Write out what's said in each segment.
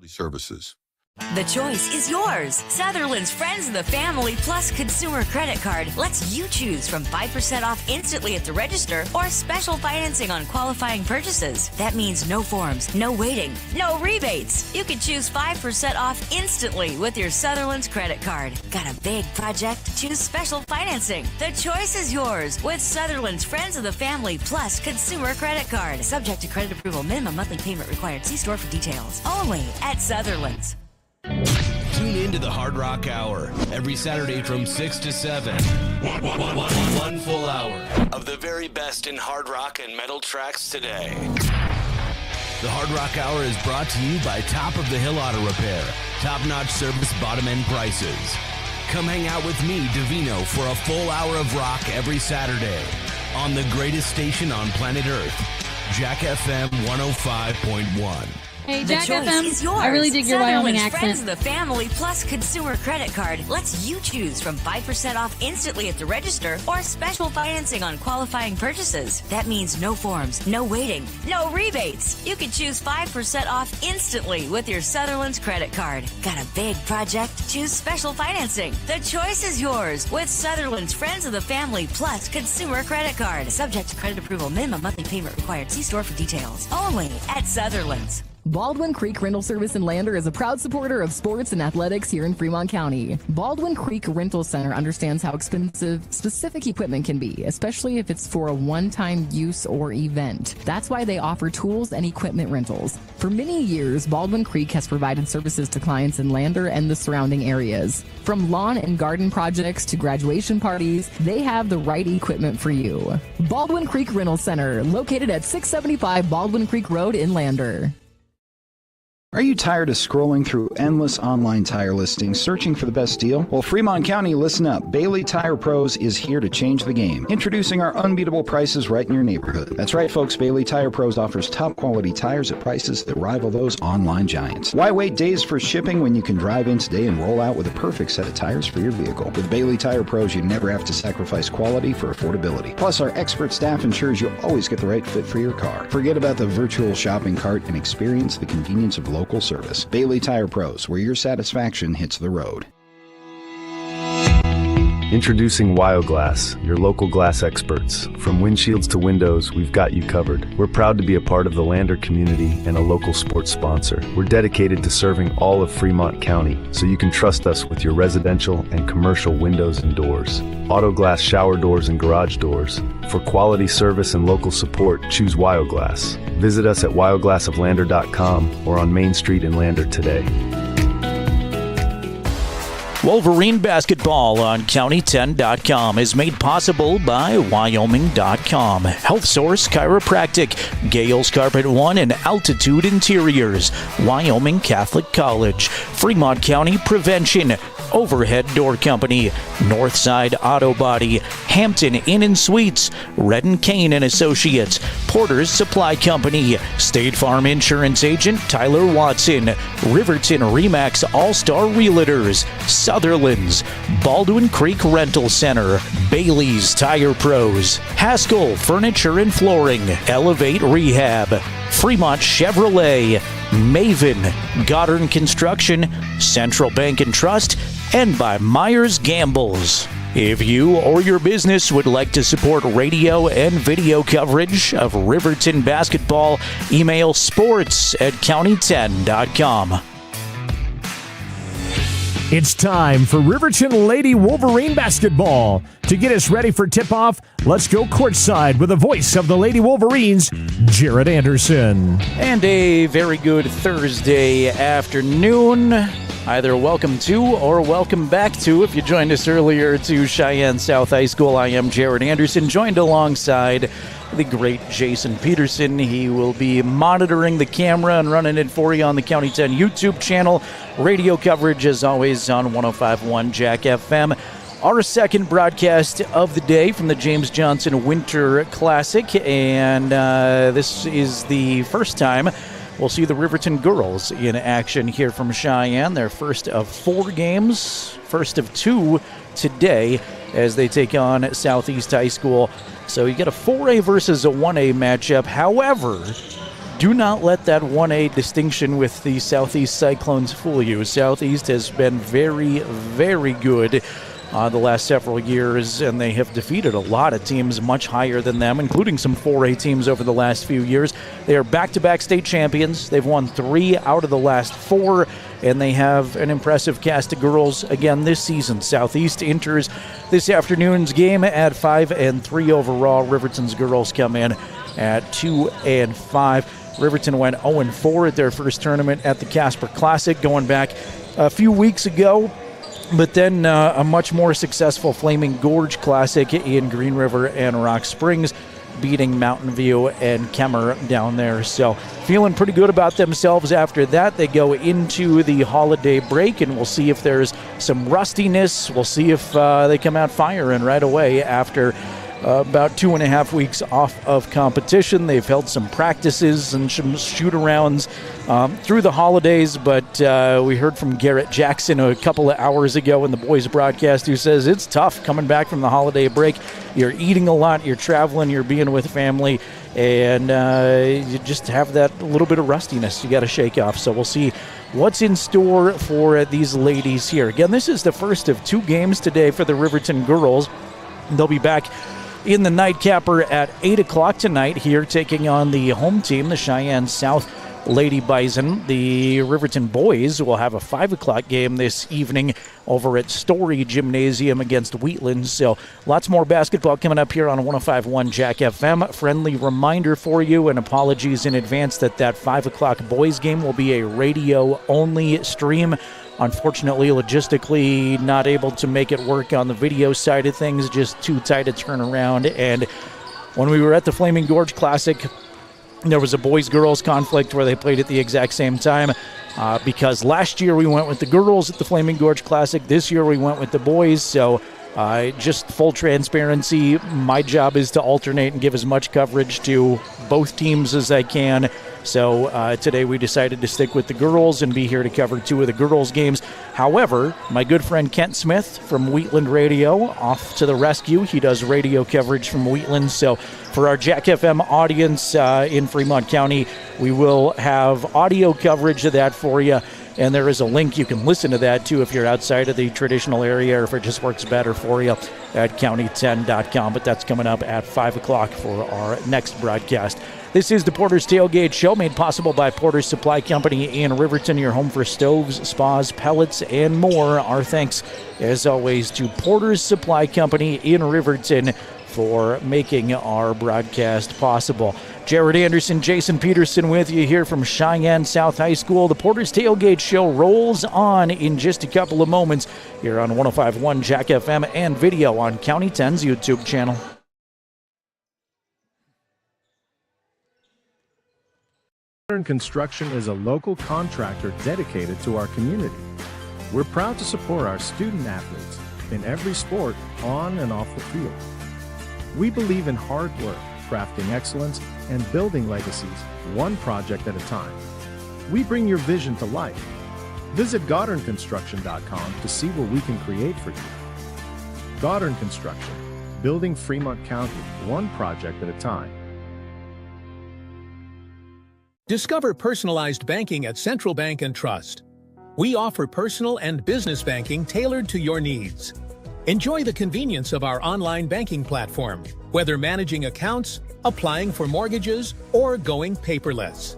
services. The choice is yours. Sutherland's Friends of the Family Plus Consumer Credit Card lets you choose from 5% off instantly at the register or special financing on qualifying purchases. That means no forms, no waiting, no rebates. You can choose 5% off instantly with your Sutherland's credit card. Got a big project? Choose special financing. The choice is yours with Sutherland's Friends of the Family Plus Consumer Credit Card. Subject to credit approval. Minimum monthly payment required. See store for details. Only at Sutherland's. Tune in to the Hard Rock Hour every Saturday from 6 to 7. One full hour of the very best in hard rock and metal tracks today. The Hard Rock Hour is brought to you by Top of the Hill Auto Repair. Top-notch service, bottom-end prices. Come hang out with me, Davino, for a full hour of rock every Saturday on the greatest station on planet Earth, Jack FM 105.1. Hey, Jack FM, is yours. I really dig your Wyoming accent. Friends of the Family Plus Consumer Credit Card lets you choose from 5% off instantly at the register or special financing on qualifying purchases. That means no forms, no waiting, no rebates. You can choose 5% off instantly with your Sutherland's credit card. Got a big project? Choose special financing. The choice is yours with Sutherland's Friends of the Family Plus Consumer Credit Card. Subject to credit approval. Minimum monthly payment required. See store for details. Only at Sutherland's. Baldwin Creek Rental Service in Lander is a proud supporter of sports and athletics here in Fremont County. Baldwin Creek Rental Center understands how expensive specific equipment can be, especially if it's for a one-time use or event. That's why they offer tools and equipment rentals. For many years, Baldwin Creek has provided services to clients in Lander and the surrounding areas. From lawn and garden projects to graduation parties, they have the right equipment for you. Baldwin Creek Rental Center, located at 675 Baldwin Creek Road in Lander. Are you tired of scrolling through endless online tire listings searching for the best deal? Well, Fremont County, listen up. Bailey Tire Pros is here to change the game, introducing our unbeatable prices right in your neighborhood. That's right, folks. Bailey Tire Pros offers top quality tires at prices that rival those online giants. Why wait days for shipping when you can drive in today and roll out with a perfect set of tires for your vehicle? With Bailey Tire Pros, you never have to sacrifice quality for affordability. Plus, our expert staff ensures you'll always get the right fit for your car. Forget about the virtual shopping cart and experience the convenience of local service. Bailey Tire Pros, where your satisfaction hits the road. Introducing Wyoglass, your local glass experts. From windshields to windows, we've got you covered. We're proud to be a part of the Lander community and a local sports sponsor. We're dedicated to serving all of Fremont County, so you can trust us with your residential and commercial windows and doors. Autoglass shower doors and garage doors. For quality service and local support, choose Wyoglass. Visit us at wyoglassoflander.com or on Main Street in Lander today. Wolverine basketball on County10.com is made possible by Wyoming.com, Health Source Chiropractic, Gales Carpet One, and Altitude Interiors, Wyoming Catholic College, Fremont County Prevention, Overhead Door Company, Northside Auto Body, Hampton Inn & Suites, Red & Kane & Associates, Porter's Supply Company, State Farm Insurance Agent Tyler Watson, Riverton Remax All-Star Realtors, Sutherland's, Baldwin Creek Rental Center, Bailey's Tire Pros, Haskell Furniture and Flooring, Elevate Rehab, Fremont Chevrolet, Maven, Goddard Construction, Central Bank and Trust, and by Myers Gambles. If you or your business would like to support radio and video coverage of Riverton basketball, email sports@county10.com. It's time for Riverton Lady Wolverine basketball. To get us ready for tip-off, let's go courtside with the voice of the Lady Wolverines, Jerrad Anderson. And a very good Thursday afternoon. Either welcome to or welcome back to, if you joined us earlier, to Cheyenne South High School. I am Jerrad Anderson, joined alongside the great Jason Peterson. He will be monitoring the camera and running it for you on the County 10 YouTube channel. Radio coverage, as always, on 105.1 Jack FM. Our second broadcast of the day from the James Johnson Winter Classic, and this is the first time we'll see the Riverton girls in action here from Cheyenne. Their first of 4 games, first of 2 today as they take on Southeast High School. So you get a 4A versus a 1A matchup. However, do not let that 1A distinction with the Southeast Cyclones fool you. Southeast has been very, very good the last several years, and they have defeated a lot of teams much higher than them, including some 4A teams over the last few years. They are back-to-back state champions. They've won 3 out of the last 4, and they have an impressive cast of girls again this season. Southeast enters this afternoon's game at 5-3 overall. Riverton's girls come in at 2-5. Riverton went 0-4 at their first tournament at the Casper Classic, going back a few weeks ago. But then a much more successful Flaming Gorge Classic in Green River and Rock Springs, beating Mountain View and Kemmer down there. So feeling pretty good about themselves after that. They go into the holiday break, and we'll see if there's some rustiness. We'll see if they come out firing right away after about 2.5 weeks off of competition. They've held some practices and some shoot-arounds through the holidays, but we heard from Garrett Jackson a couple of hours ago in the boys broadcast, who says it's tough coming back from the holiday break. You're eating a lot, you're traveling, you're being with family, and you just have that little bit of rustiness you got to shake off. So we'll see what's in store for these ladies here. Again, this is the first of 2 games today for the Riverton girls. They'll be back in the nightcapper at 8 o'clock tonight here, taking on the home team, the Cheyenne South Lady Bison. The Riverton boys will have a 5 o'clock game this evening over at Story Gymnasium against Wheatland. So lots more basketball coming up here on 105.1 Jack FM. Friendly reminder for you, and apologies in advance, that 5 o'clock boys game will be a radio-only stream. Unfortunately, logistically, not able to make it work on the video side of things, just too tight to turn around. And when we were at the Flaming Gorge Classic, there was a boys-girls conflict where they played at the exact same time, because last year we went with the girls at the Flaming Gorge Classic. This year we went with the boys. So just full transparency, my job is to alternate and give as much coverage to both teams as I can. So today we decided to stick with the girls and be here to cover 2 of the girls' games. However, my good friend Kent Smith from Wheatland Radio off to the rescue. He does radio coverage from Wheatland. So for our Jack FM audience in Fremont County, we will have audio coverage of that for you. And there is a link you can listen to that, too, if you're outside of the traditional area, or if it just works better for you at county10.com. But that's coming up at 5 o'clock for our next broadcast. This is the Porter's Tailgate Show, made possible by Porter's Supply Company in Riverton, your home for stoves, spas, pellets, and more. Our thanks, as always, to Porter's Supply Company in Riverton for making our broadcast possible. Jerrad Anderson, Jason Peterson with you here from Cheyenne South High School. The Porter's Tailgate Show rolls on in just a couple of moments here on 105.1 Jack FM and video on County 10's YouTube channel. Modern Construction is a local contractor dedicated to our community. We're proud to support our student athletes in every sport, on and off the field. We believe in hard work, crafting excellence, and building legacies, one project at a time. We bring your vision to life. Visit GoddardConstruction.com to see what we can create for you. Goddard Construction, building Fremont County, one project at a time. Discover personalized banking at Central Bank and Trust. We offer personal and business banking tailored to your needs. Enjoy the convenience of our online banking platform, whether managing accounts, applying for mortgages, or going paperless.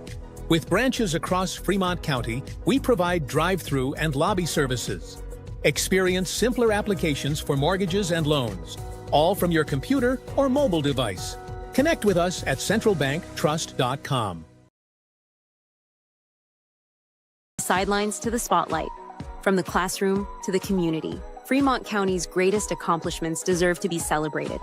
With branches across Fremont County, we provide drive-through and lobby services. Experience simpler applications for mortgages and loans, all from your computer or mobile device. Connect with us at centralbanktrust.com. Sidelines to the spotlight. From the classroom to the community, Fremont County's greatest accomplishments deserve to be celebrated.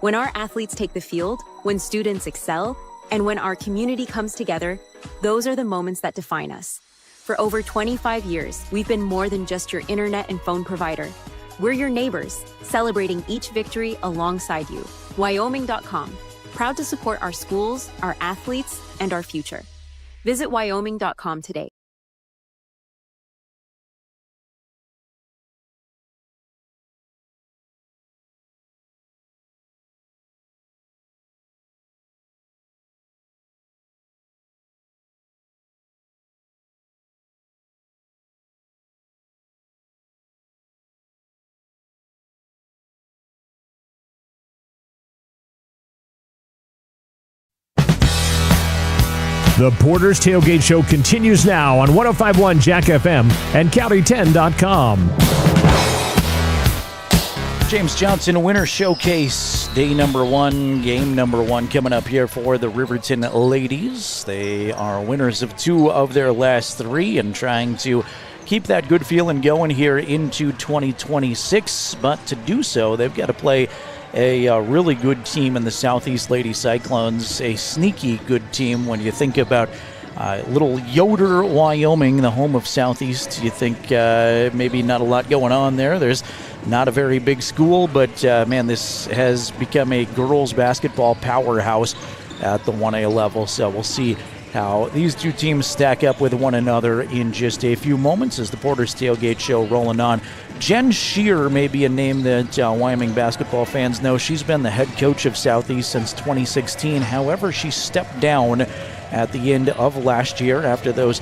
When our athletes take the field, when students excel, and when our community comes together, those are the moments that define us. For over 25 years, we've been more than just your internet and phone provider. We're your neighbors, celebrating each victory alongside you. Wyoming.com, proud to support our schools, our athletes, and our future. Visit Wyoming.com today. The Porter's Tailgate Show continues now on 105.1 Jack FM and County10.com. James Johnson Winter Showcase, day number 1, game number 1 coming up here for the Riverton ladies. They are winners of 2 of their last 3 and trying to keep that good feeling going here into 2026. But to do so, they've got to play a really good team in the Southeast Lady Cyclones, a sneaky good team when you think about little Yoder, Wyoming, the home of Southeast. You think maybe not a lot going on there. There's not a very big school, but man, this has become a girls basketball powerhouse at the 1A level. So we'll see how these 2 teams stack up with one another in just a few moments as the Porter's Tailgate Show rolling on. Jen Shear may be a name that Wyoming basketball fans know. She's been the head coach of Southeast since 2016. However, she stepped down at the end of last year after those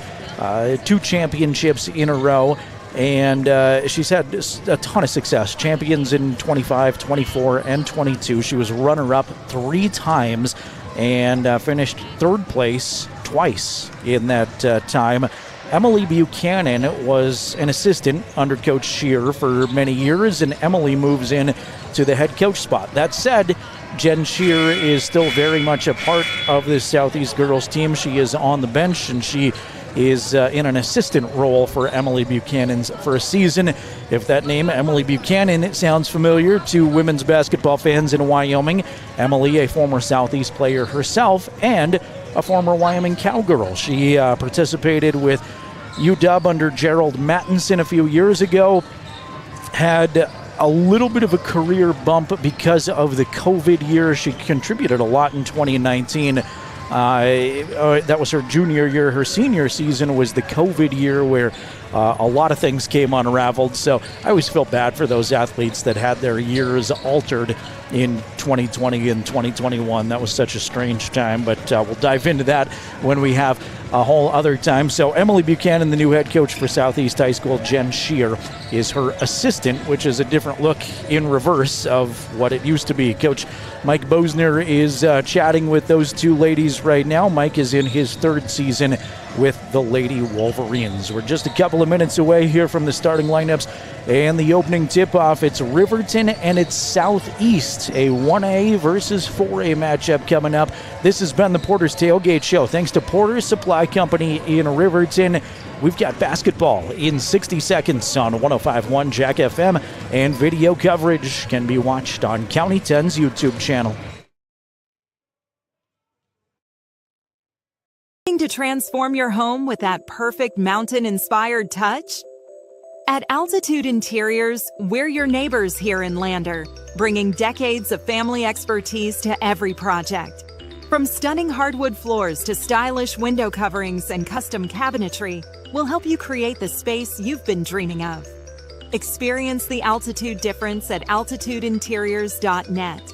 2 championships in a row. And she's had a ton of success. Champions in 25, 24, and 22. She was runner-up 3 times and finished 3rd place twice in that time. Emily Buchanan was an assistant under Coach Shear for many years, and Emily moves in to the head coach spot. That said, Jen Shear is still very much a part of the Southeast girls team. She is on the bench, and she is in an assistant role for Emily Buchanan's first season. If that name, Emily Buchanan, sounds familiar to women's basketball fans in Wyoming, Emily, a former Southeast player herself and a former Wyoming Cowgirl. She participated with UW under Gerald Mattinson a few years ago, had a little bit of a career bump because of the COVID year. She contributed a lot in 2019. That was her junior year. Her senior season was the COVID year where a lot of things came unraveled. So I always feel bad for those athletes that had their years altered in 2020 and 2021. That was such a strange time, but we'll dive into that when we have a whole other time. So Emily Buchanan, the new head coach for Southeast High School. Jen Shear is her assistant, which is a different look in reverse of what it used to be. Coach Mike Bosner is chatting with those 2 ladies right now. Mike is in his 3rd season with the Lady Wolverines. We're just a couple of minutes away here from the starting lineups and the opening tip-off. It's Riverton and it's Southeast, a 1A versus 4A matchup coming up. This has been the Porter's Tailgate Show. Thanks to Porter's Supply Company in Riverton. We've got basketball in 60 seconds on 105.1 Jack FM, and video coverage can be watched on County 10's YouTube channel. To transform your home with that perfect mountain-inspired touch? At Altitude Interiors, we're your neighbors here in Lander, bringing decades of family expertise to every project. From stunning hardwood floors to stylish window coverings and custom cabinetry, we'll help you create the space you've been dreaming of. Experience the altitude difference at altitudeinteriors.net.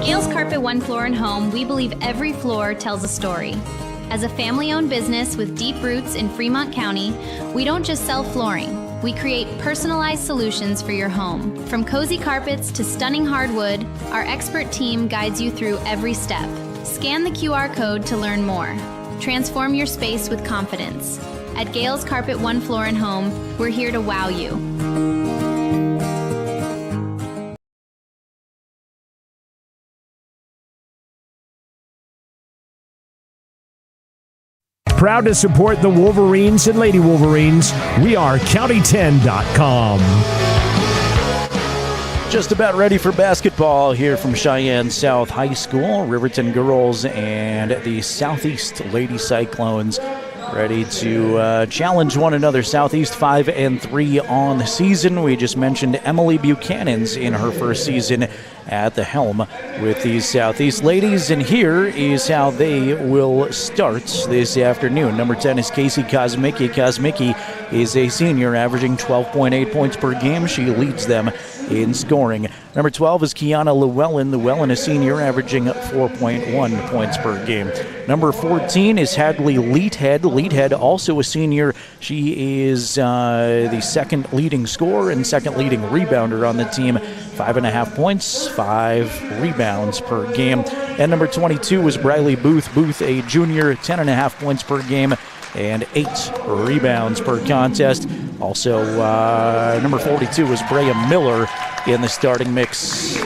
Gales Carpet One Floor and Home, we believe every floor tells a story. As a family-owned business with deep roots in Fremont County, we don't just sell flooring. We create personalized solutions for your home. From cozy carpets to stunning hardwood, our expert team guides you through every step. Scan the QR code to learn more. Transform your space with confidence. At Gales Carpet One Floor and Home, we're here to wow you. Proud to support the Wolverines and Lady Wolverines. We are County10.com. Just about ready for basketball here from Cheyenne South High School. Riverton girls and the Southeast Lady Cyclones ready to challenge one another. Southeast 5-3 on the season. We just mentioned Emily Buchanan's in her first season at the helm with these Southeast ladies, and here is how they will start this afternoon. Number 10 is Casey Kosmicki. Kosmicki is a senior averaging 12.8 points per game. She leads them in scoring. Number 12 is Kiana Llewellyn. Llewellyn, a senior, averaging 4.1 points per game. Number 14 is Hadley Leathead. Leathead, also a senior. She is the second leading scorer and second leading rebounder on the team. 5.5 points, 5 rebounds per game. And number 22 was Briley Booth. Booth, a junior, 10.5 points per game and 8 rebounds per contest. Also, number 42 was Brea Miller in the starting mix.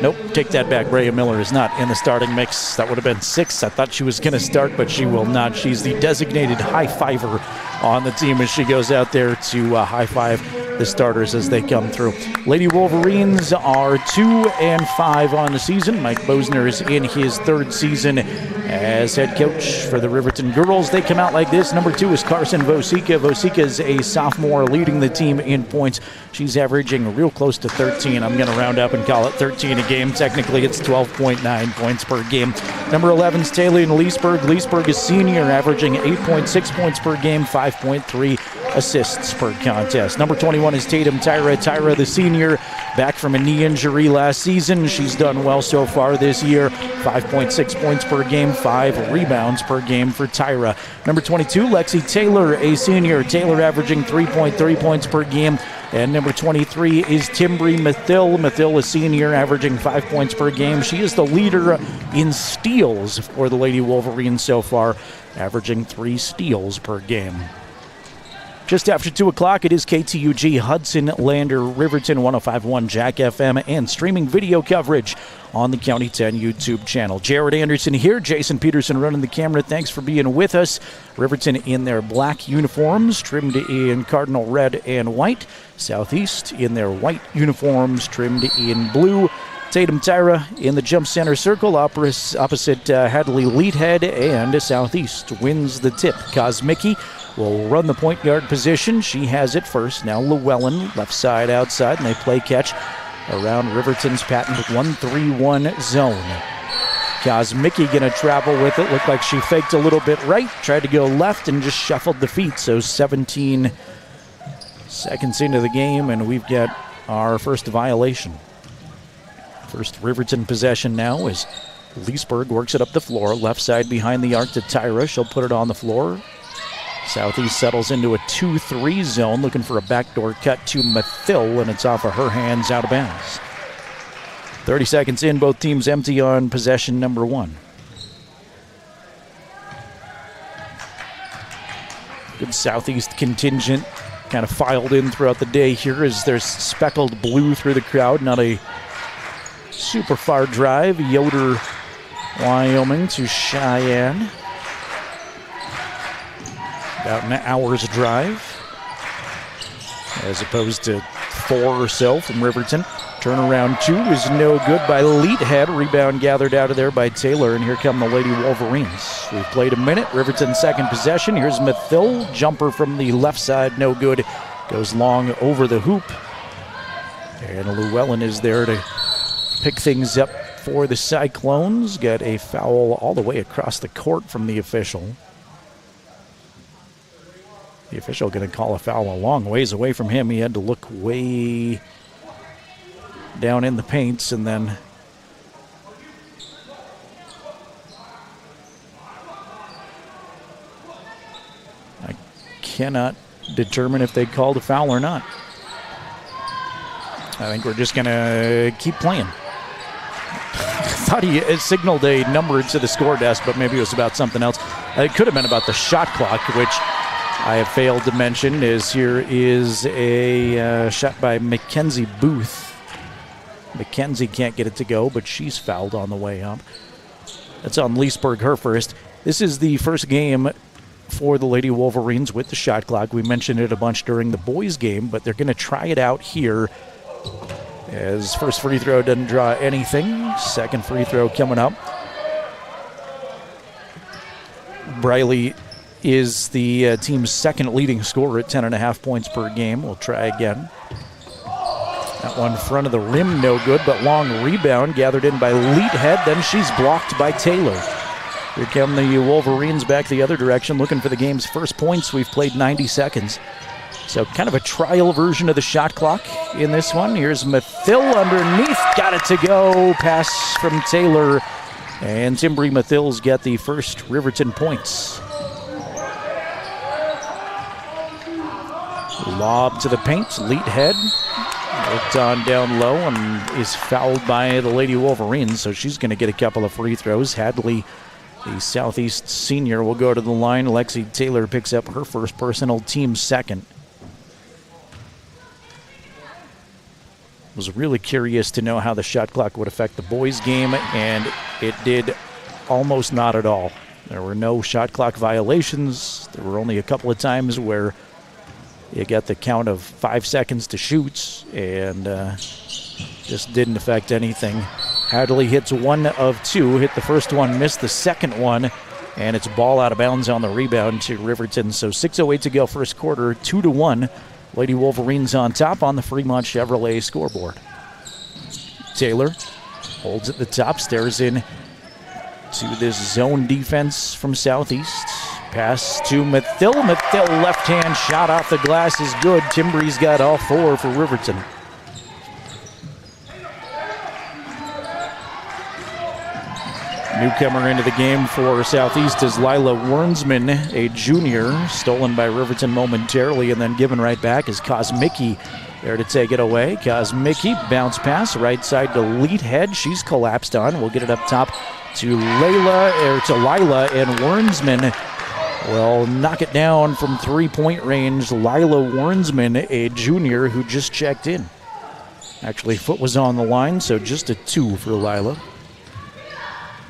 Nope, take that back. Brea Miller is not in the starting mix. That would have been 6. I thought she was going to start, but she will not. She's the designated high-fiver on the team as she goes out there to high-five the starters as they come through. Lady Wolverines are 2-5 on the season. Mike Bosner is in his 3rd season as head coach for the Riverton girls. They come out like this. Number 2 is Carson Vosica. Vosica is a sophomore leading the team in points. She's averaging real close to 13. I'm going to round up and call it 13 a game. Technically, it's 12.9 points per game. Number 11 is Taylor Leesburg. Leesburg is senior, averaging 8.6 points per game, 5.3 assists per contest. Number 21 is Tatum Tyra. Tyra, the senior, back from a knee injury last season. She's done well so far this year. 5.6 points per game, 5 rebounds per game for Tyra. Number 22, Lexi Taylor, a senior. Taylor averaging 3.3 points per game. And number 23 is Timbri Mathill. Mathill, a senior, averaging 5 points per game. She is the leader in steals for the Lady Wolverines so far, averaging 3 steals per game. Just after 2 o'clock, it is KTUG, Hudson, Lander, Riverton, 105.1 Jack FM, and streaming video coverage on the County 10 YouTube channel. Jerrad Anderson here, Jason Peterson running the camera. Thanks for being with us. Riverton in their black uniforms, trimmed in cardinal red and white. Southeast in their white uniforms, trimmed in blue. Tatum Tyra in the jump center circle, opposite Hadley Leathead, and Southeast wins the tip. Kosmicki will run the point guard position. She has it first. Now Llewellyn, left side outside, and they play catch around Riverton's patent 1-3-1 zone. Kosmicki going to travel with it. Looked like she faked a little bit right, tried to go left, and just shuffled the feet. So 17 seconds into the game, and we've got our first violation. First Riverton possession now as Leesburg works it up the floor. Left side behind the arc to Tyra. She'll put it on the floor. Southeast settles into a 2-3 zone, looking for a backdoor cut to Mathill, and it's off of her hands, out of bounds. 30 seconds in, both teams empty on possession number 1. Good Southeast contingent kind of filed in throughout the day here as there's speckled blue through the crowd. Not a super far drive. Yoder, Wyoming to Cheyenne. About an hour's drive, as opposed to 4 or so from Riverton. Turnaround 2 is no good by Leathead. Rebound gathered out of there by Taylor, and here come the Lady Wolverines. We've played a minute. Riverton second possession. Here's Mathill. Jumper from the left side, no good. Goes long over the hoop. And Llewellyn is there to pick things up for the Cyclones. Got a foul all the way across the court from the official. The official going to call a foul a long ways away from him. He had to look way down in the paints, and then I cannot determine if they called a foul or not. I think we're just going to keep playing. I thought he signaled a number to the score desk, but maybe it was about something else. It could have been about the shot clock, which I have failed to mention. Here is a shot by Mackenzie Booth. Mackenzie can't get it to go, but she's fouled on the way up. That's on Leesburg, her first. This is the first game for the Lady Wolverines with the shot clock. We mentioned it a bunch during the boys game, but they're going to try it out here. As first free throw doesn't draw anything. Second free throw coming up. Briley is the team's second leading scorer at 10.5 points per game. We'll try again. That one front of the rim, no good, but long rebound gathered in by Leathead. Then she's blocked by Taylor. Here come the Wolverines back the other direction, looking for the game's first points. We've played 90 seconds. So kind of a trial version of the shot clock in this one. Here's Mathill underneath. Got it to go. Pass from Taylor And Timbri Mathil's got the first Riverton points. Lob to the paint, Leet head. Worked on down low and is fouled by the Lady Wolverines, so she's going to get a couple of free throws. Hadley, the Southeast senior, will go to the line. Lexi Taylor picks up her first personal, team second. Was really curious to know how the shot clock would affect the boys' game, and it did almost not at all. There were no shot clock violations. There were only a couple of times where you got the count of 5 seconds to shoot, and just didn't affect anything. Hadley hits 1 of 2, hit the first one, missed the second one, and it's ball out of bounds on the rebound to Riverton. So 6:08 to go first quarter, 2-1. Lady Wolverines on top on the Fremont Chevrolet scoreboard. Taylor holds at the top, stares in to this zone defense from Southeast. Pass to Mathil. Mathil left-hand shot off the glass is good. Timbri's got all 4 for Riverton. Newcomer into the game for Southeast is Lila Wernsman, a junior, stolen by Riverton momentarily and then given right back is Kosmicki there to take it away. Kosmicki, bounce pass, right side to Leet head. She's collapsed on. We'll get it up top to Lila, and Wernsman will knock it down from 3-point range. Lila Wernsman, a junior who just checked in. Actually, foot was on the line, so just a 2 for Lila.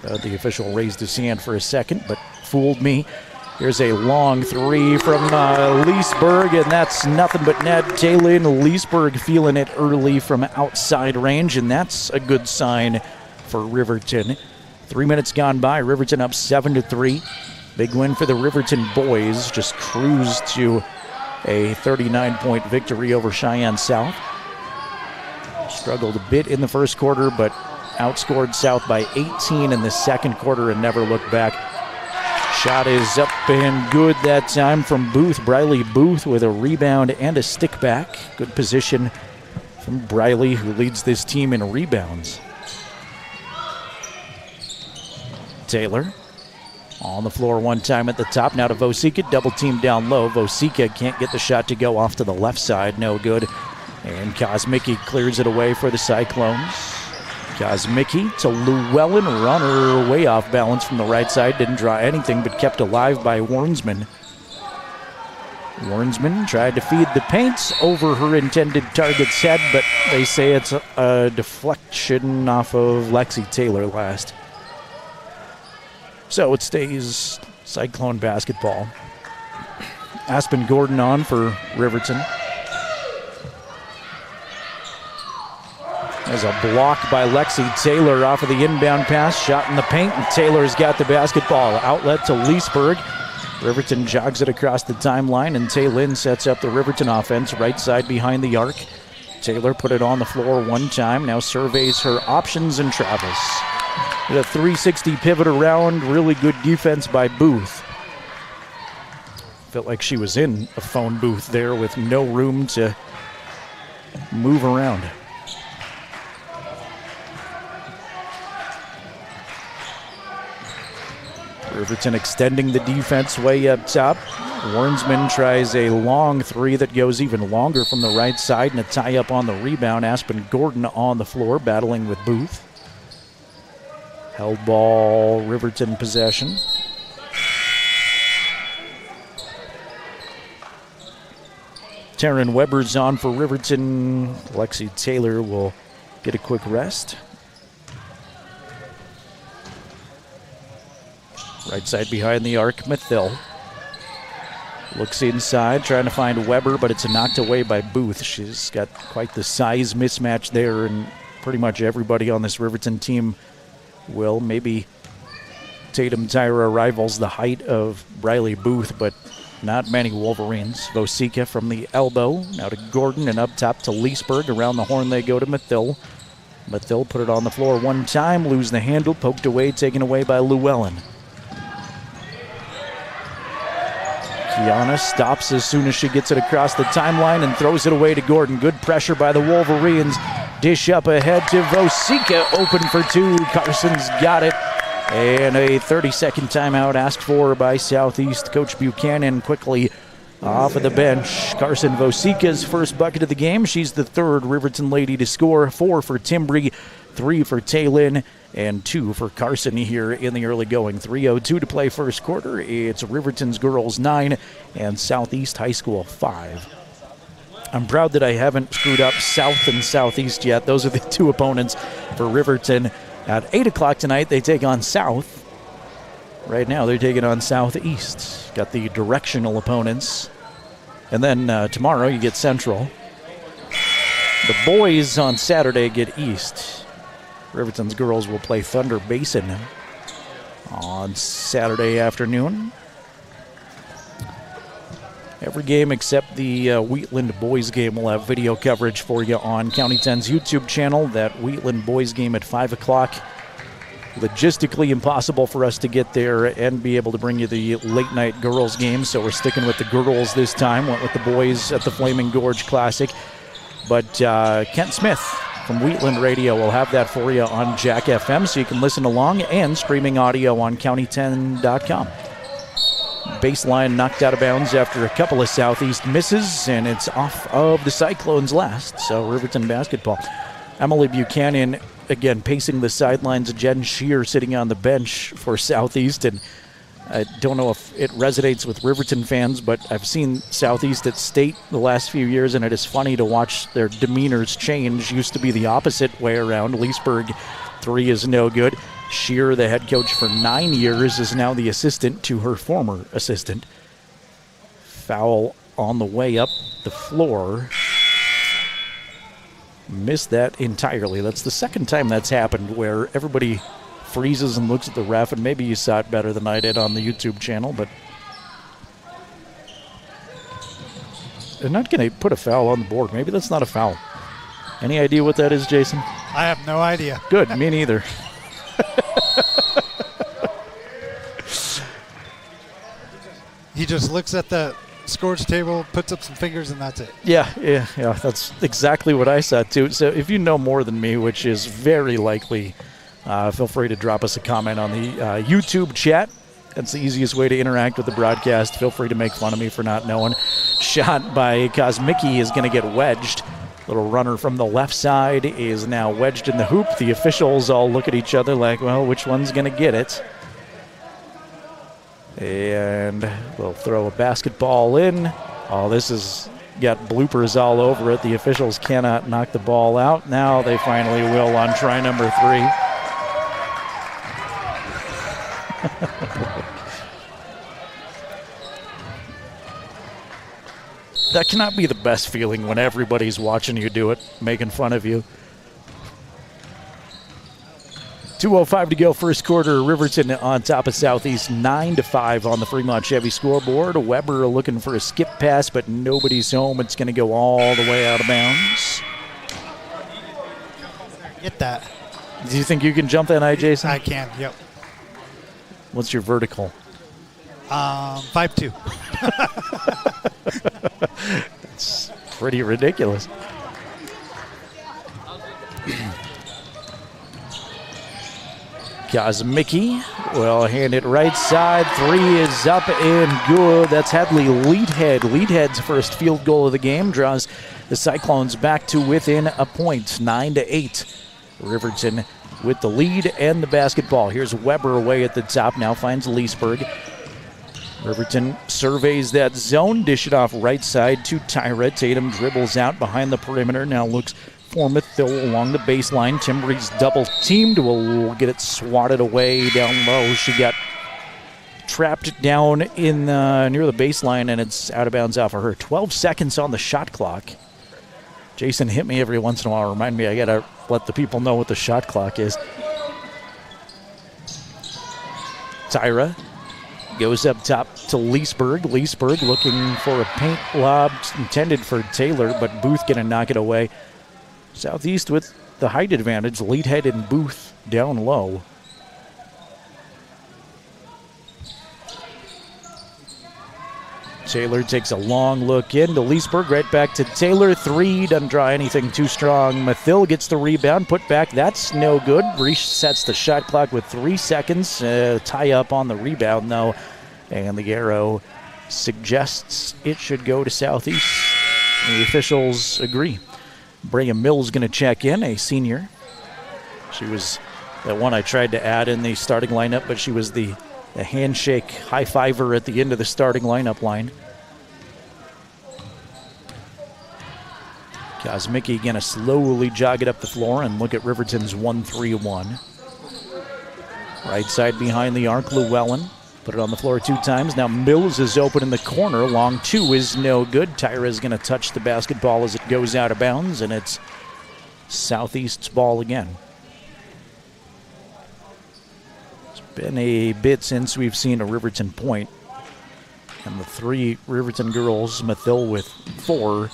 The official raised his hand for a second, but fooled me. Here's a long 3 from Leesburg, and that's nothing but net. Taylin Leesburg feeling it early from outside range, and that's a good sign for Riverton. 3 minutes gone by, Riverton up 7-3. Big win for the Riverton boys, just cruised to a 39-point victory over Cheyenne South. Struggled a bit in the first quarter, but outscored South by 18 in the second quarter and never looked back. Shot is up and good that time from Booth. Briley Booth with a rebound and a stick back. Good position from Briley, who leads this team in rebounds. Taylor on the floor one time at the top. Now to Vosika, double team down low. Vosika can't get the shot to go off to the left side. No good. And Kosmicki clears it away for the Cyclones. Kosmicki to Llewellyn, runner way off balance from the right side. Didn't draw anything, but kept alive by Wernsman. Wernsman tried to feed the paint over her intended target's head, but they say it's a deflection off of Lexi Taylor last. So it stays Cyclone basketball. Aspen Gordon on for Riverton. There's a block by Lexi Taylor off of the inbound pass. Shot in the paint, and Taylor's got the basketball. Outlet to Leesburg. Riverton jogs it across the timeline, and Taylin sets up the Riverton offense right side behind the arc. Taylor put it on the floor one time, now surveys her options and travels. With a 360 pivot around, really good defense by Booth. Felt like she was in a phone booth there with no room to move around. Riverton extending the defense way up top. Wernsman tries a long 3 that goes even longer from the right side, and a tie up on the rebound. Aspen Gordon on the floor battling with Booth. Held ball, Riverton possession. Taryn Weber's on for Riverton. Lexi Taylor will get a quick rest. Right side behind the arc, Mathil. Looks inside, trying to find Weber, but it's knocked away by Booth. She's got quite the size mismatch there, and pretty much everybody on this Riverton team will. Maybe Tatum Tyra rivals the height of Briley Booth, but not many Wolverines. Vosika from the elbow, now to Gordon, and up top to Leesburg. Around the horn they go to Mathil. Mathil put it on the floor one time, lose the handle, poked away, taken away by Llewellyn. Kiana stops as soon as she gets it across the timeline and throws it away to Gordon. Good pressure by the Wolverines. Dish up ahead to Vosika, open for 2. Carson's got it. And a 30-second timeout asked for by Southeast. Coach Buchanan quickly off of the bench. Carson Vosika's first bucket of the game. She's the third Riverton lady to score. 4 for Timbry, 3 for Taylin, and 2 for Carson here in the early going. 3:02 to play first quarter. It's Riverton's girls 9 and Southeast High School 5. I'm proud that I haven't screwed up South and Southeast yet. Those are the two opponents for Riverton. At 8 o'clock tonight, they take on South. Right now, they're taking on Southeast. Got the directional opponents. And then tomorrow, you get Central. The boys on Saturday get East. Riverton's girls will play Thunder Basin on Saturday afternoon. Every game except the Wheatland boys game will have video coverage for you on County 10's YouTube channel. That Wheatland boys game at 5 o'clock. Logistically impossible for us to get there and be able to bring you the late night girls game, so we're sticking with the girls this time. Went with the boys at the Flaming Gorge Classic. But Kent Smith from Wheatland Radio will have that for you on Jack FM, so you can listen along, and streaming audio on county10.com. Baseline knocked out of bounds after a couple of Southeast misses, and it's off of the Cyclones last. So Riverton basketball. Emily Buchanan, again, pacing the sidelines. Jen Shear sitting on the bench for Southeast, and I don't know if it resonates with Riverton fans, but I've seen Southeast at state the last few years, and it is funny to watch their demeanors change. Used to be the opposite way around. Leesburg 3 is no good. Shear, the head coach for 9 years, is now the assistant to her former assistant. Foul on the way up the floor. Missed that entirely. That's the second time that's happened where everybody freezes and looks at the ref, and maybe you saw it better than I did on the YouTube channel, but they're not going to put a foul on the board. Maybe that's not a foul. Any idea what that is, Jason? I have no idea. Good, me neither. He just looks at the scores table, puts up some fingers, and that's it. Yeah, that's exactly what I saw too. So if you know more than me, which is very likely, feel free to drop us a comment on the YouTube chat. That's the easiest way to interact with the broadcast. Feel free to make fun of me for not knowing. Shot by Kosmicki is going to get wedged. Little runner from the left side is now wedged in the hoop. The officials all look at each other like, well, which one's going to get it? And we'll throw a basketball in. Oh, this has got bloopers all over it. The officials cannot knock the ball out. Now they finally will on try number 3. That cannot be the best feeling when everybody's watching you do it, making fun of you. 2:05 to go first quarter. Riverton on top of Southeast, 9-5 on the Fremont Chevy scoreboard. Weber looking for a skip pass, but nobody's home. It's going to go all the way out of bounds. Get that. Do you think you can jump that high, Jason? I can, yep. What's your vertical? 5'2". That's pretty ridiculous. Kosmicki will hand it right side. 3 is up and good. That's Hadley Leadhead. Leadhead's first field goal of the game draws the Cyclones back to within a point, 9-8. Riverton with the lead and the basketball. Here's Weber away at the top. Now finds Leesburg. Riverton surveys that zone. Dish it off right side to Tyra. Tatum dribbles out behind the perimeter. Now looks for Mathill along the baseline. Timbry's double teamed. Will get it swatted away down low. She got trapped down in near the baseline, and it's out of bounds off of her. 12 seconds on the shot clock. Jason, hit me every once in a while. Remind me I got to let the people know what the shot clock is. Tyra goes up top to Leesburg. Leesburg looking for a paint lob intended for Taylor, but Booth going to knock it away. Southeast with the height advantage. Leadhead and Booth down low. Taylor takes a long look in to Leesburg, right back to Taylor. 3, doesn't draw anything too strong. Mathill gets the rebound, put back. That's no good. Resets the shot clock with 3 seconds. Tie up on the rebound, though. And the arrow suggests it should go to Southeast. The officials agree. Brea Mills going to check in, a senior. She was the one I tried to add in the starting lineup, but she was the handshake high-fiver at the end of the starting lineup line. Kosmicki going to slowly jog it up the floor and look at Riverton's 1-3-1. Right side behind the arc, Llewellyn. Put it on the floor 2 times. Now Mills is open in the corner. Long 2 is no good. Tyra is going to touch the basketball as it goes out of bounds, and it's Southeast's ball again. It's been a bit since we've seen a Riverton point. And the 3 Riverton girls, Mathill with 4.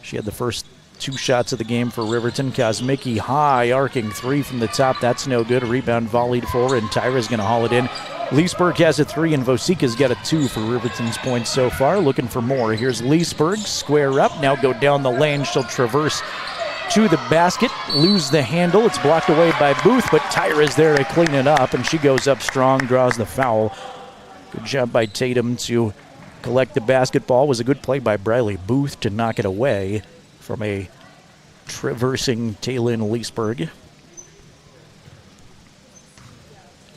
She had the first 2 shots of the game for Riverton. Kosmicki high arcing 3 from the top. That's no good. A rebound volleyed for, and Tyra's going to haul it in. Leesburg has a 3, and Vosika's got a 2 for Riverton's points so far. Looking for more. Here's Leesburg, square up. Now go down the lane. She'll traverse to the basket, lose the handle. It's blocked away by Booth, but Tyra's there to clean it up, and she goes up strong, draws the foul. Good job by Tatum to collect the basketball. Was a good play by Briley Booth to knock it away from a traversing Taylin Leesburg.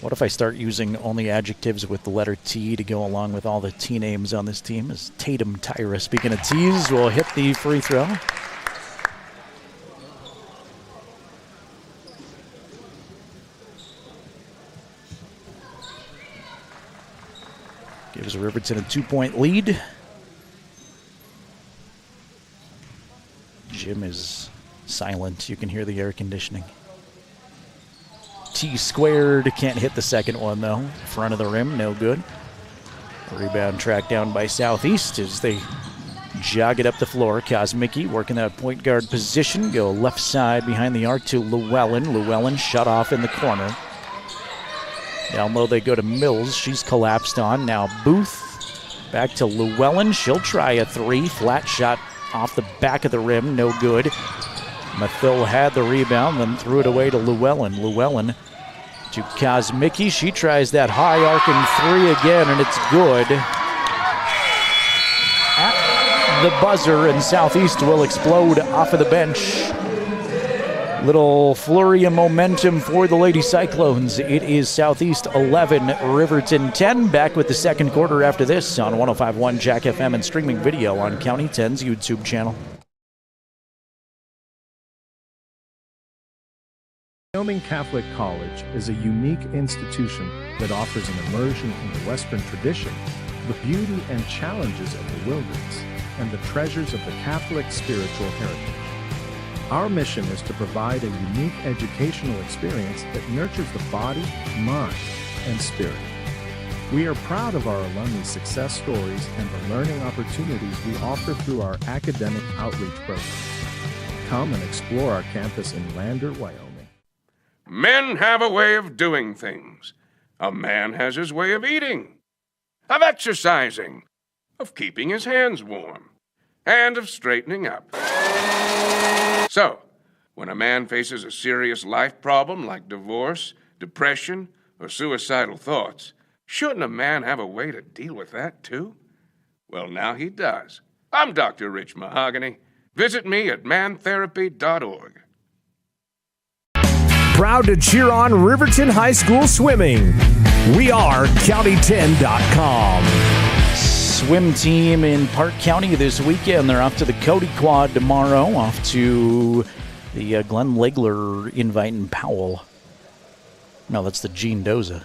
What if I start using only adjectives with the letter T to go along with all the T names on this team? Is Tatum Tyra. Speaking of T's, will hit the free throw. Gives Riverton a 2-point lead. Jim is silent. You can hear the air conditioning. T squared, can't hit the second one though. Front of the rim, no good. Rebound tracked down by Southeast as they jog it up the floor. Kosmicki working that point guard position. Go left side behind the arc to Llewellyn. Llewellyn shut off in the corner. Down low they go to Mills. She's collapsed on. Now Booth back to Llewellyn. She'll try a 3. Flat shot off the back of the rim, no good. Mathill had the rebound, then threw it away to Llewellyn. Llewellyn to Kosmicki. She tries that high arcing 3 again, and it's good. At the buzzer, and Southeast will explode off of the bench. Little flurry of momentum for the Lady Cyclones. It is Southeast 11, Riverton 10. Back with the second quarter after this on 105.1 Jack FM and streaming video on County 10's YouTube channel. Wyoming Catholic College is a unique institution that offers an immersion in the Western tradition, the beauty and challenges of the wilderness, and the treasures of the Catholic spiritual heritage. Our mission is to provide a unique educational experience that nurtures the body, mind, and spirit. We are proud of our alumni success stories and the learning opportunities we offer through our academic outreach program. Come and explore our campus in Lander, Wyoming. Men have a way of doing things. A man has his way of eating, of exercising, of keeping his hands warm, and of straightening up. So, when a man faces a serious life problem like divorce, depression, or suicidal thoughts, shouldn't a man have a way to deal with that too? Well, now he does. I'm Dr. Rich Mahogany. Visit me at mantherapy.org. Proud to cheer on Riverton High School swimming. We are County10.com. Swim team in Park County this weekend. They're off to the Cody Quad tomorrow, off to the Glenn Legler invite in Powell. No, that's the Gene Doza.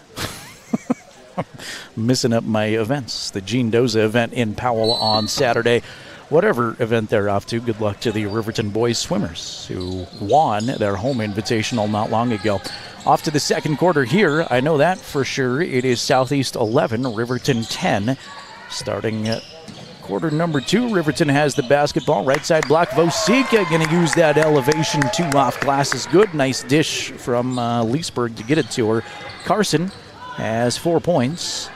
Missing up my events. The Gene Doza event in Powell on Saturday. Whatever event they're off to, good luck to the Riverton boys swimmers who won their home invitational not long ago. Off to the second quarter here. I know that for sure. It is Southeast 11, Riverton 10. Starting at quarter number 2, Riverton has the basketball. Right side block, Vosika going to use that elevation 2 off glass is good. Nice dish from Leesburg to get it to her. Carson has 4 points.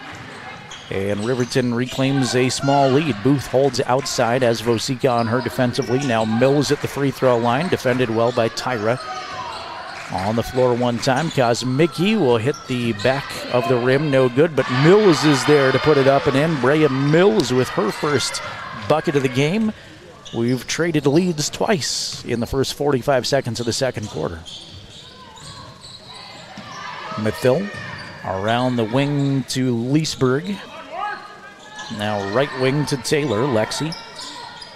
And Riverton reclaims a small lead. Booth holds outside as Vosika on her defensively. Now Mills at the free throw line, defended well by Tyra. On the floor one time, Kosmicki will hit the back of the rim, no good, but Mills is there to put it up and in. Brea Mills with her first bucket of the game. We've traded leads twice in the first 45 seconds of the second quarter. Mathil around the wing to Leesburg. Now right wing to Taylor. Lexi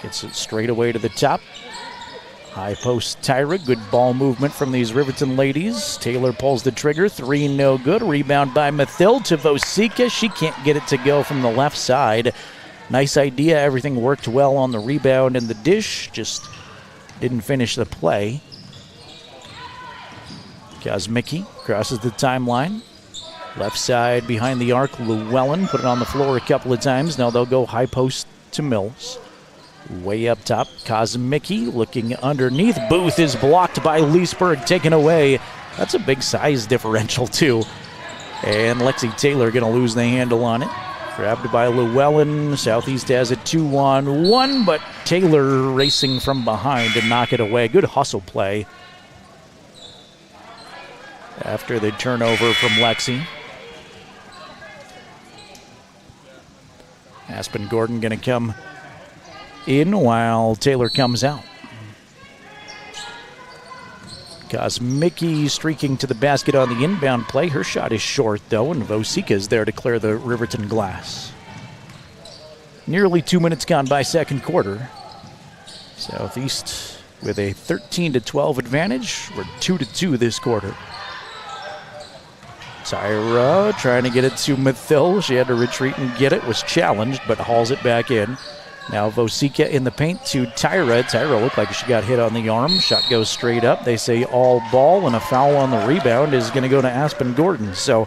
gets it straight away to the top. High post Tyra. Good ball movement from these Riverton ladies. Taylor pulls the trigger. Three no good. Rebound by Mathil to Vosika. She can't get it to go from the left side. Nice idea. Everything worked well on the rebound and the dish. Just didn't finish the play. Kosmicki crosses the timeline. Left side behind the arc. Llewellyn put it on the floor a couple of times. Now they'll go high post to Mills. Way up top, Kosmicki looking underneath. Booth is blocked by Leesburg, taken away. That's a big size differential too. And Lexi Taylor going to lose the handle on it. Grabbed by Llewellyn. Southeast has a 2-on-1, but Taylor racing from behind to knock it away. Good hustle play after the turnover from Lexi. Aspen Gordon going to come in while Taylor comes out. Kosmicki streaking to the basket on the inbound play. Her shot is short, though, and Vosika is there to clear the Riverton glass. Nearly 2 minutes gone by second quarter. Southeast with a 13-12 advantage. We're 2-2 this quarter. Tyra trying to get it to Mathil. She had to retreat and get it. Was challenged, but hauls it back in. Now Vosika in the paint to Tyra. Tyra looked like she got hit on the arm. Shot goes straight up. They say all ball, and a foul on the rebound is going to go to Aspen Gordon. So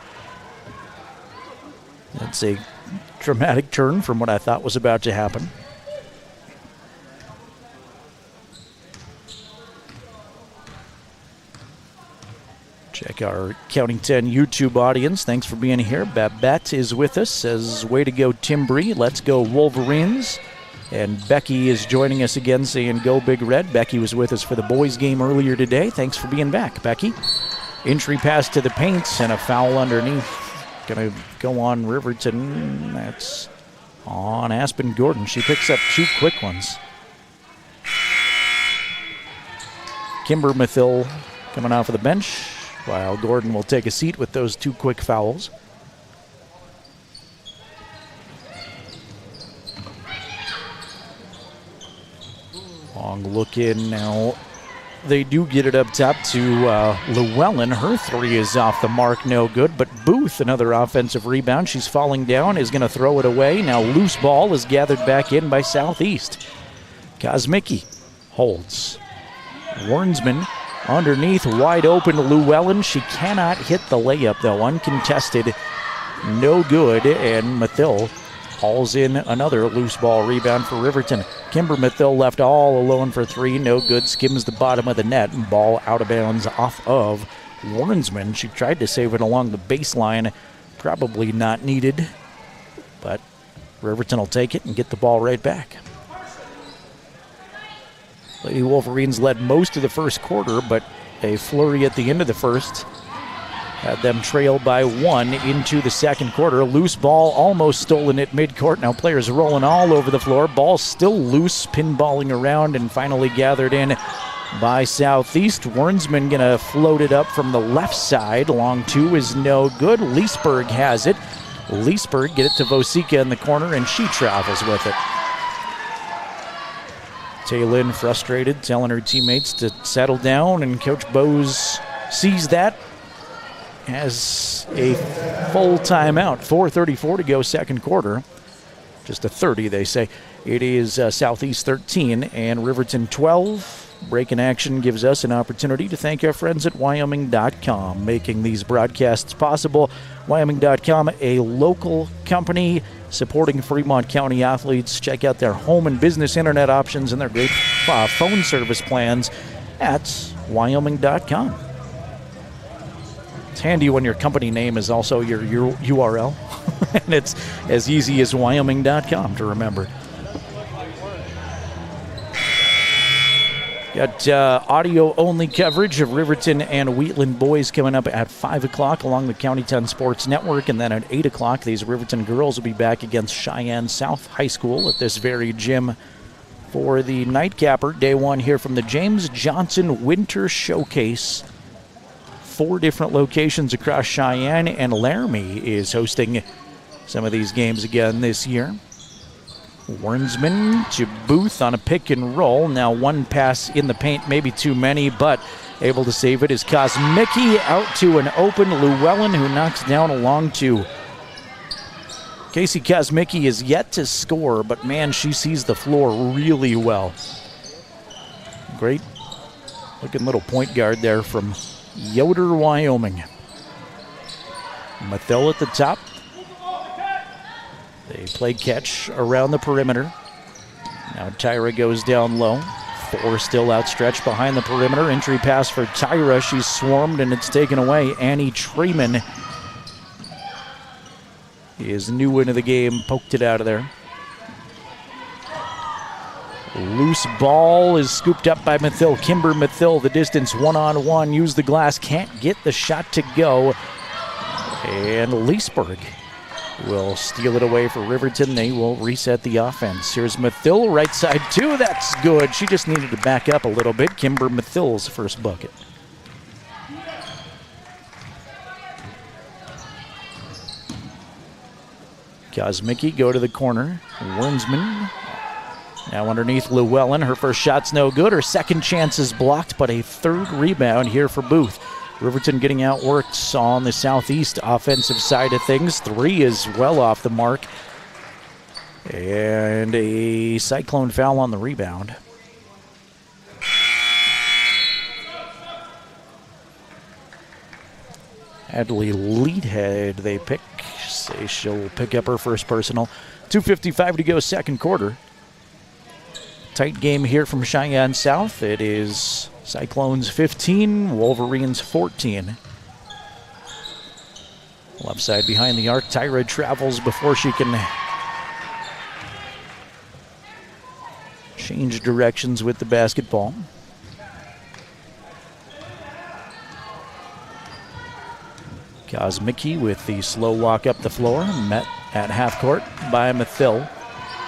that's a dramatic turn from what I thought was about to happen. Check our Counting 10 YouTube audience. Thanks for being here. Babette is with us. Says, way to go, Timbri. Let's go, Wolverines. And Becky is joining us again saying, go Big Red. Becky was with us for the boys game earlier today. Thanks for being back, Becky. Entry pass to the paints and a foul underneath. Going to go on Riverton. That's on Aspen Gordon. She picks up two quick ones. Kimber Mathil coming off of the bench, while Gordon will take a seat with those two quick fouls. Long look in now. They do get it up top to Llewellyn. Her three is off the mark, no good. But Booth, another offensive rebound. She's falling down, is going to throw it away. Now loose ball is gathered back in by Southeast. Kosmicki holds. Warnsman underneath, wide open to Llewellyn. She cannot hit the layup, though. Uncontested, no good. And Mathil hauls in another loose ball rebound for Riverton. Kimber Mathil left all alone for three, no good. Skims the bottom of the net, and ball out of bounds off of Warnsman. She tried to save it along the baseline. Probably not needed, but Riverton will take it and get the ball right back. Lady Wolverines led most of the first quarter, but a flurry at the end of the first had them trail by one into the second quarter. Loose ball almost stolen at midcourt. Now players rolling all over the floor. Ball still loose, pinballing around and finally gathered in by Southeast. Warnsman going to float it up from the left side. Long two is no good. Leesburg has it. Leesburg get it to Vosika in the corner, and she travels with it. Taylin frustrated, telling her teammates to settle down, and Coach Bowes sees that. Has a full timeout. 4:34 to go second quarter. Just a 30, they say. It is Southeast 13 and Riverton 12. Breaking action gives us an opportunity to thank our friends at Wyoming.com, making these broadcasts possible. Wyoming.com, a local company supporting Fremont County athletes. Check out their home and business internet options and their great phone service plans at Wyoming.com. It's handy when your company name is also your URL. And it's as easy as Wyoming.com to remember. Got audio-only coverage of Riverton and Wheatland boys coming up at 5 o'clock along the County 10 Sports Network. And then at 8 o'clock, these Riverton girls will be back against Cheyenne South High School at this very gym for the nightcapper. Day one here from the James Johnson Winter Showcase. 4 different locations across Cheyenne, and Laramie is hosting some of these games again this year. Wernsman to Booth on a pick and roll. Now one pass in the paint, maybe too many, but able to save it is Kosmicki out to an open Llewellyn, who knocks down a long 2. Casey Kosmicki is yet to score, but man, she sees the floor really well. Great looking little point guard there from Yoder, Wyoming. Mathill at the top. They play catch around the perimeter. Now Tyra goes down low. 4 still outstretched behind the perimeter. Entry pass for Tyra. She's swarmed and it's taken away. Annie Treeman is new into the game. Poked it out of there. Loose ball is scooped up by Mathill. Kimber Mathill, the distance one-on-one. Use the glass. Can't get the shot to go. And Leesburg will steal it away for Riverton. They will reset the offense. Here's Mathill, right side 2. That's good. She just needed to back up a little bit. Kimber Mathill's first bucket. Kosmicki go to the corner. Wernsman now underneath Llewellyn. Her first shot's no good. Her second chance is blocked, but a third rebound here for Booth. Riverton getting outworked on the southeast offensive side of things. 3 is well off the mark. And a Cyclone foul on the rebound. Hadley Leadhead they pick. Say she'll pick up her first personal. 2:55 to go, second quarter. Tight game here from Cheyenne South. It is Cyclones 15, Wolverines 14. Left side behind the arc. Tyra travels before she can change directions with the basketball. Kosmicki with the slow walk up the floor. Met at half court by Mathill.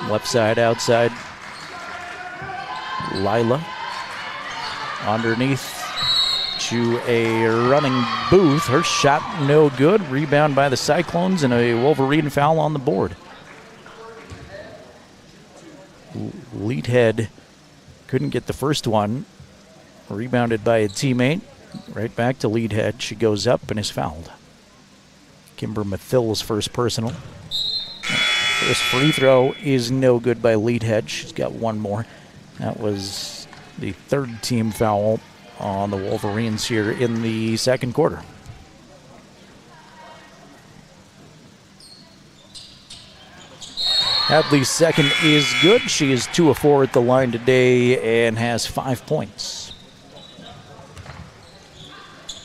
Left side outside. Lila underneath to a running Booth. Her shot no good. Rebound by the Cyclones and a Wolverine foul on the board. Leadhead couldn't get the first one. Rebounded by a teammate. Right back to Leadhead. She goes up and is fouled. Kimber Mathill's first personal. First free throw is no good by Leadhead. She's got one more. That was the third team foul on the Wolverines here in the second quarter. Hadley's second is good. She is 2 of 4 at the line today and has 5 points.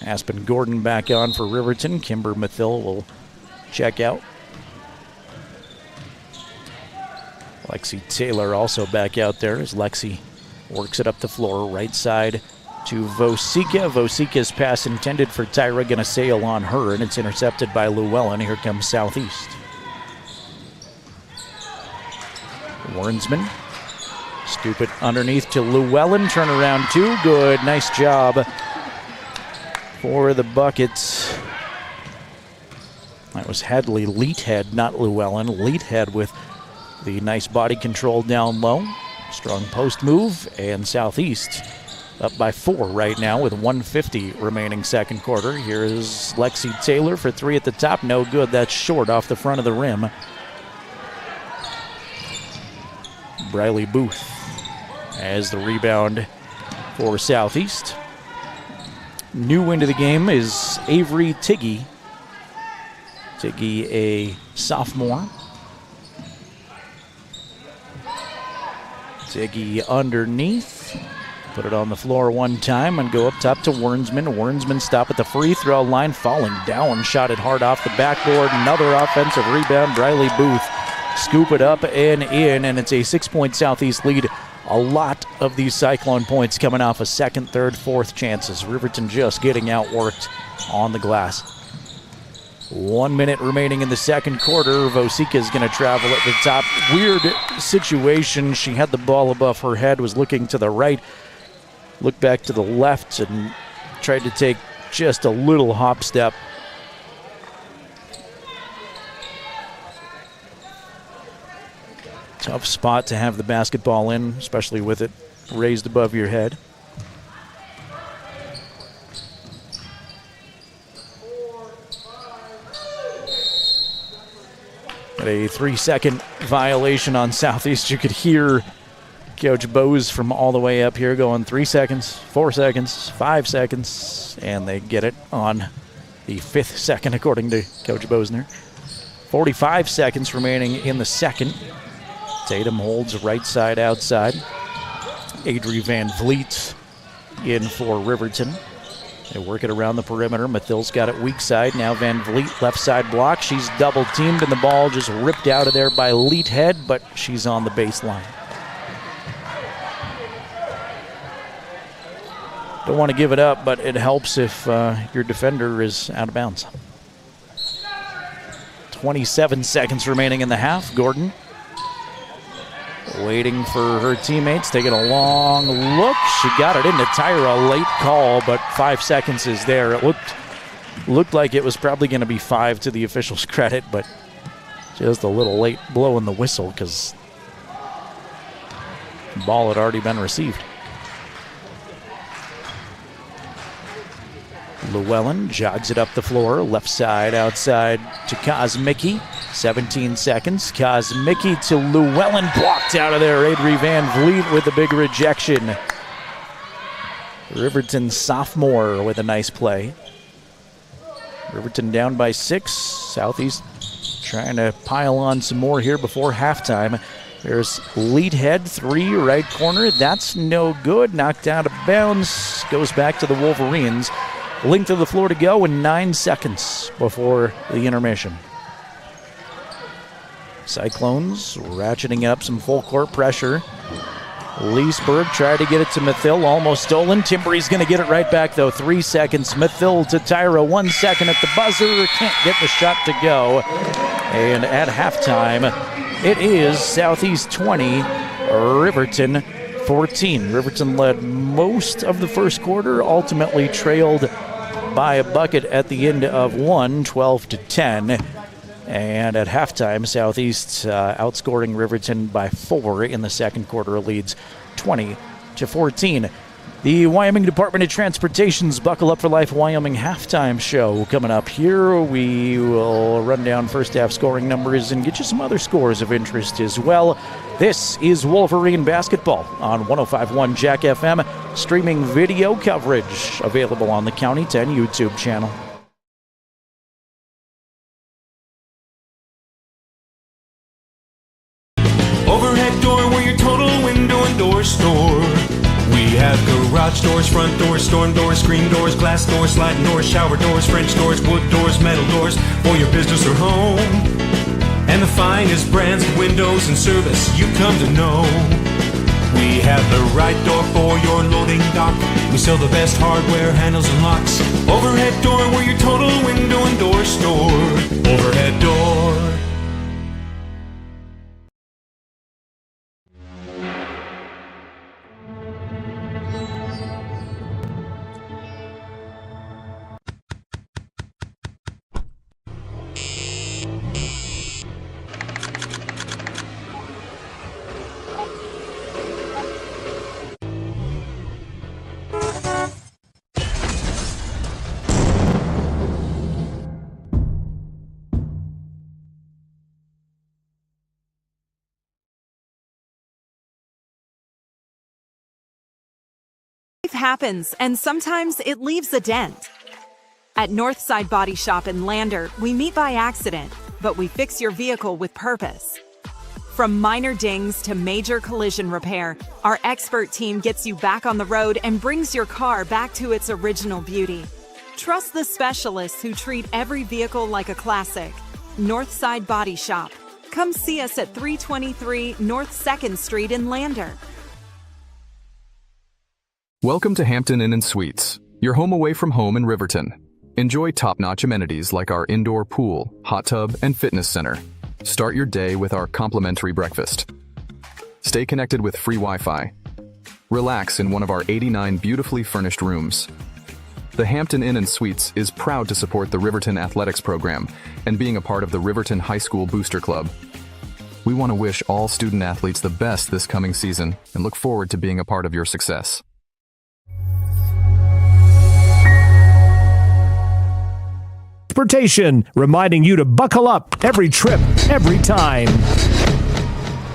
Aspen Gordon back on for Riverton. Kimber Mathill will check out. Lexi Taylor also back out there as Lexi works it up the floor. Right side to Vosika. Vosika's pass intended for Tyra, going to sail on her, and it's intercepted by Llewellyn. Here comes Southeast. Wernsman. Scoop it underneath to Llewellyn. Turnaround 2. Good. Nice job for the buckets. That was Hadley Leadhead, not Llewellyn. Leadhead with the nice body control down low. Strong post move, and Southeast up by 4 right now with 1:50 remaining second quarter. Here is Lexi Taylor for 3 at the top. No good. That's short off the front of the rim. Briley Booth as the rebound for Southeast. New into the game is Avery Tiggy. Tiggy, a sophomore. Tiggy underneath. Put it on the floor one time and go up top to Wernsman. Wernsman stop at the free throw line, falling down, shot it hard off the backboard. Another offensive rebound. Riley Booth scoop it up and in, and it's a 6-point Southeast lead. A lot of these Cyclone points coming off of second, third, fourth chances. Riverton just getting outworked on the glass. 1 minute remaining in the second quarter. Vosika's going to travel at the top. Weird situation. She had the ball above her head, was looking to the right, looked back to the left, and tried to take just a little hop step. Tough spot to have the basketball in, especially with it raised above your head. At a 3-second violation on Southeast. You could hear Coach Bose from all the way up here going 3 seconds, 4 seconds, 5 seconds, and they get it on the 5th second, according to Coach Bosner. 45 seconds remaining in the second. Tatum holds right side outside. Adri Van Vliet in for Riverton. They work it around the perimeter. Mathil's got it weak side. Now Van Vliet left side block. She's double teamed and the ball just ripped out of there by Leathead, but she's on the baseline. Don't want to give it up, but it helps if your defender is out of bounds. 27 seconds remaining in the half. Gordon waiting for her teammates, taking a long look. She got it into Tyra, late call, but 5 seconds is there. It looked like it was probably going to be 5 to the officials' credit, but just a little late blowing the whistle because the ball had already been received. Llewellyn jogs it up the floor, left side outside to Kosmicki. 17 seconds. Kosmicki to Llewellyn, blocked out of there. Adri Van Vliet with a big rejection. Riverton sophomore with a nice play. Riverton down by 6. Southeast trying to pile on some more here before halftime. There's Leadhead, 3, right corner. That's no good. Knocked out of bounds. Goes back to the Wolverines. Length of the floor to go in 9 seconds before the intermission. Cyclones ratcheting up some full court pressure. Leesburg tried to get it to Mathil, almost stolen. Timbree's going to get it right back though. 3 seconds. Mathil to Tyra, 1 second at the buzzer. Can't get the shot to go. And at halftime, it is Southeast 20, Riverton 14. Riverton led most of the first quarter, ultimately trailed by a bucket at the end of one, 12-10. And at halftime, Southeast outscoring Riverton by 4 in the second quarter, leads 20-14. The Wyoming Department of Transportation's Buckle Up for Life Wyoming halftime show coming up here. We will run down first half scoring numbers and get you some other scores of interest as well. This is Wolverine Basketball on 105.1 Jack FM, streaming video coverage available on the County 10 YouTube channel. Overhead door, we're your total window and door store. We have garage doors, front doors, storm doors, screen doors, glass doors, sliding doors, shower doors, French doors, wood doors, metal doors for your business or home. And the finest brands of windows and service you come to know. We have the right door for your loading dock. We sell the best hardware, handles, and locks. Overhead door, we're your total window and door store. Overhead door. Life happens, and sometimes it leaves a dent. At Northside Body Shop in Lander, we meet by accident, but we fix your vehicle with purpose. From minor dings to major collision repair, our expert team gets you back on the road and brings your car back to its original beauty. Trust the specialists who treat every vehicle like a classic. Northside Body Shop. Come see us at 323 North 2nd Street in Lander. Welcome to Hampton Inn & Suites, your home away from home in Riverton. Enjoy top-notch amenities like our indoor pool, hot tub, and fitness center. Start your day with our complimentary breakfast. Stay connected with free Wi-Fi. Relax in one of our 89 beautifully furnished rooms. The Hampton Inn & Suites is proud to support the Riverton Athletics program and being a part of the Riverton High School Booster Club. We want to wish all student athletes the best this coming season and look forward to being a part of your success. Transportation, reminding you to buckle up every trip, every time.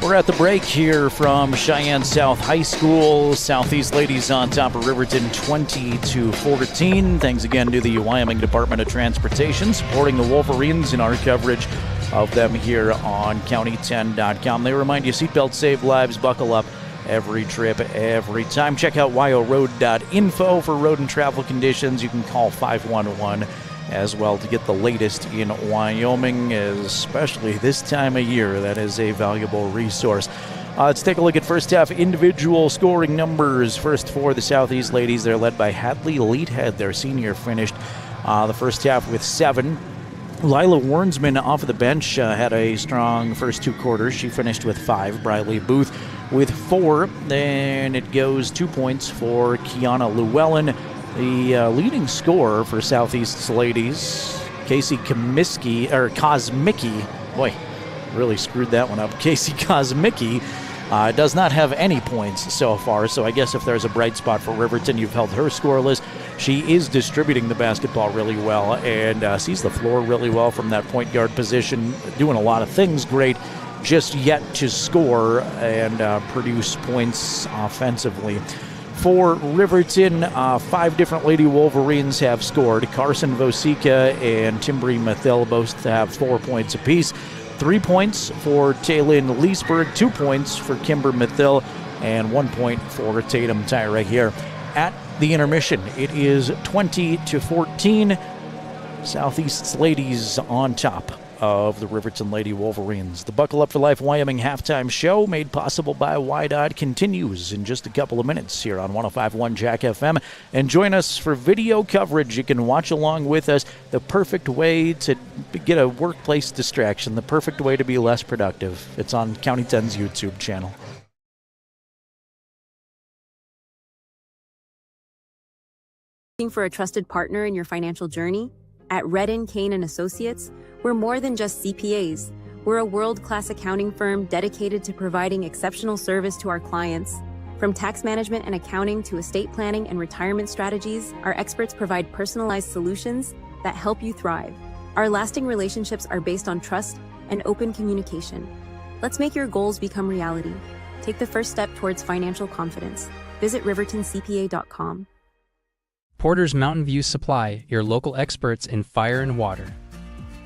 We're at the break here from Cheyenne South High School. Southeast ladies on top of Riverton 20-14. Thanks again to the Wyoming Department of Transportation supporting the Wolverines in our coverage of them here on county10.com. They remind you, seatbelts save lives, buckle up every trip, every time. Check out wyoroad.info for road and travel conditions. You can call 511 as well to get the latest in Wyoming, especially this time of year. That is a valuable resource. Let's take a look at first half individual scoring numbers. First for the Southeast ladies, they're led by Hadley Leadhead. Their senior finished the first half with 7. Lila Warnsman off of the bench had a strong first 2 quarters. She finished with 5. Briley Booth with 4. Then it goes 2 points for Kiana Llewellyn. The leading scorer for Southeast's ladies, Casey Kosmicki, boy, really screwed that one up. Casey Kosmicki does not have any points so far, so I guess if there's a bright spot for Riverton, you've held her scoreless. She is distributing the basketball really well and sees the floor really well from that point guard position, doing a lot of things great, just yet to score and produce points offensively. For Riverton, 5 different Lady Wolverines have scored. Carson Vosica and Timbri Mathil both have 4 points apiece. 3 points for Taylin Leesburg, 2 points for Kimber Mathil, and 1 point for Tatum Tyra here. At the intermission, it is 20-14. Southeast's ladies on top of the Riverton Lady Wolverines. The Buckle Up for Life Wyoming halftime show, made possible by WYDOT, continues in just a couple of minutes here on 105.1 Jack FM. And join us for video coverage. You can watch along with us. The perfect way to get a workplace distraction, the perfect way to be less productive. It's on County 10's YouTube channel. Looking for a trusted partner in your financial journey? At Redden, Kane & Associates, we're more than just CPAs. We're a world-class accounting firm dedicated to providing exceptional service to our clients. From tax management and accounting to estate planning and retirement strategies, our experts provide personalized solutions that help you thrive. Our lasting relationships are based on trust and open communication. Let's make your goals become reality. Take the first step towards financial confidence. Visit rivertoncpa.com. Porter's Mountain View Supply, your local experts in fire and water.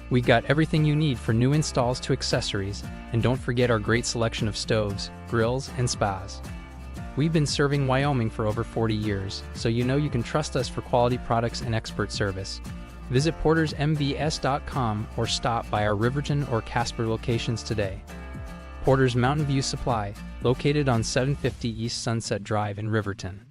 We got everything you need for new installs to accessories, and don't forget our great selection of stoves, grills, and spas. We've been serving Wyoming for over 40 years, so you know you can trust us for quality products and expert service. Visit portersmvs.com or stop by our Riverton or Casper locations today. Porter's Mountain View Supply, located on 750 East Sunset Drive in Riverton.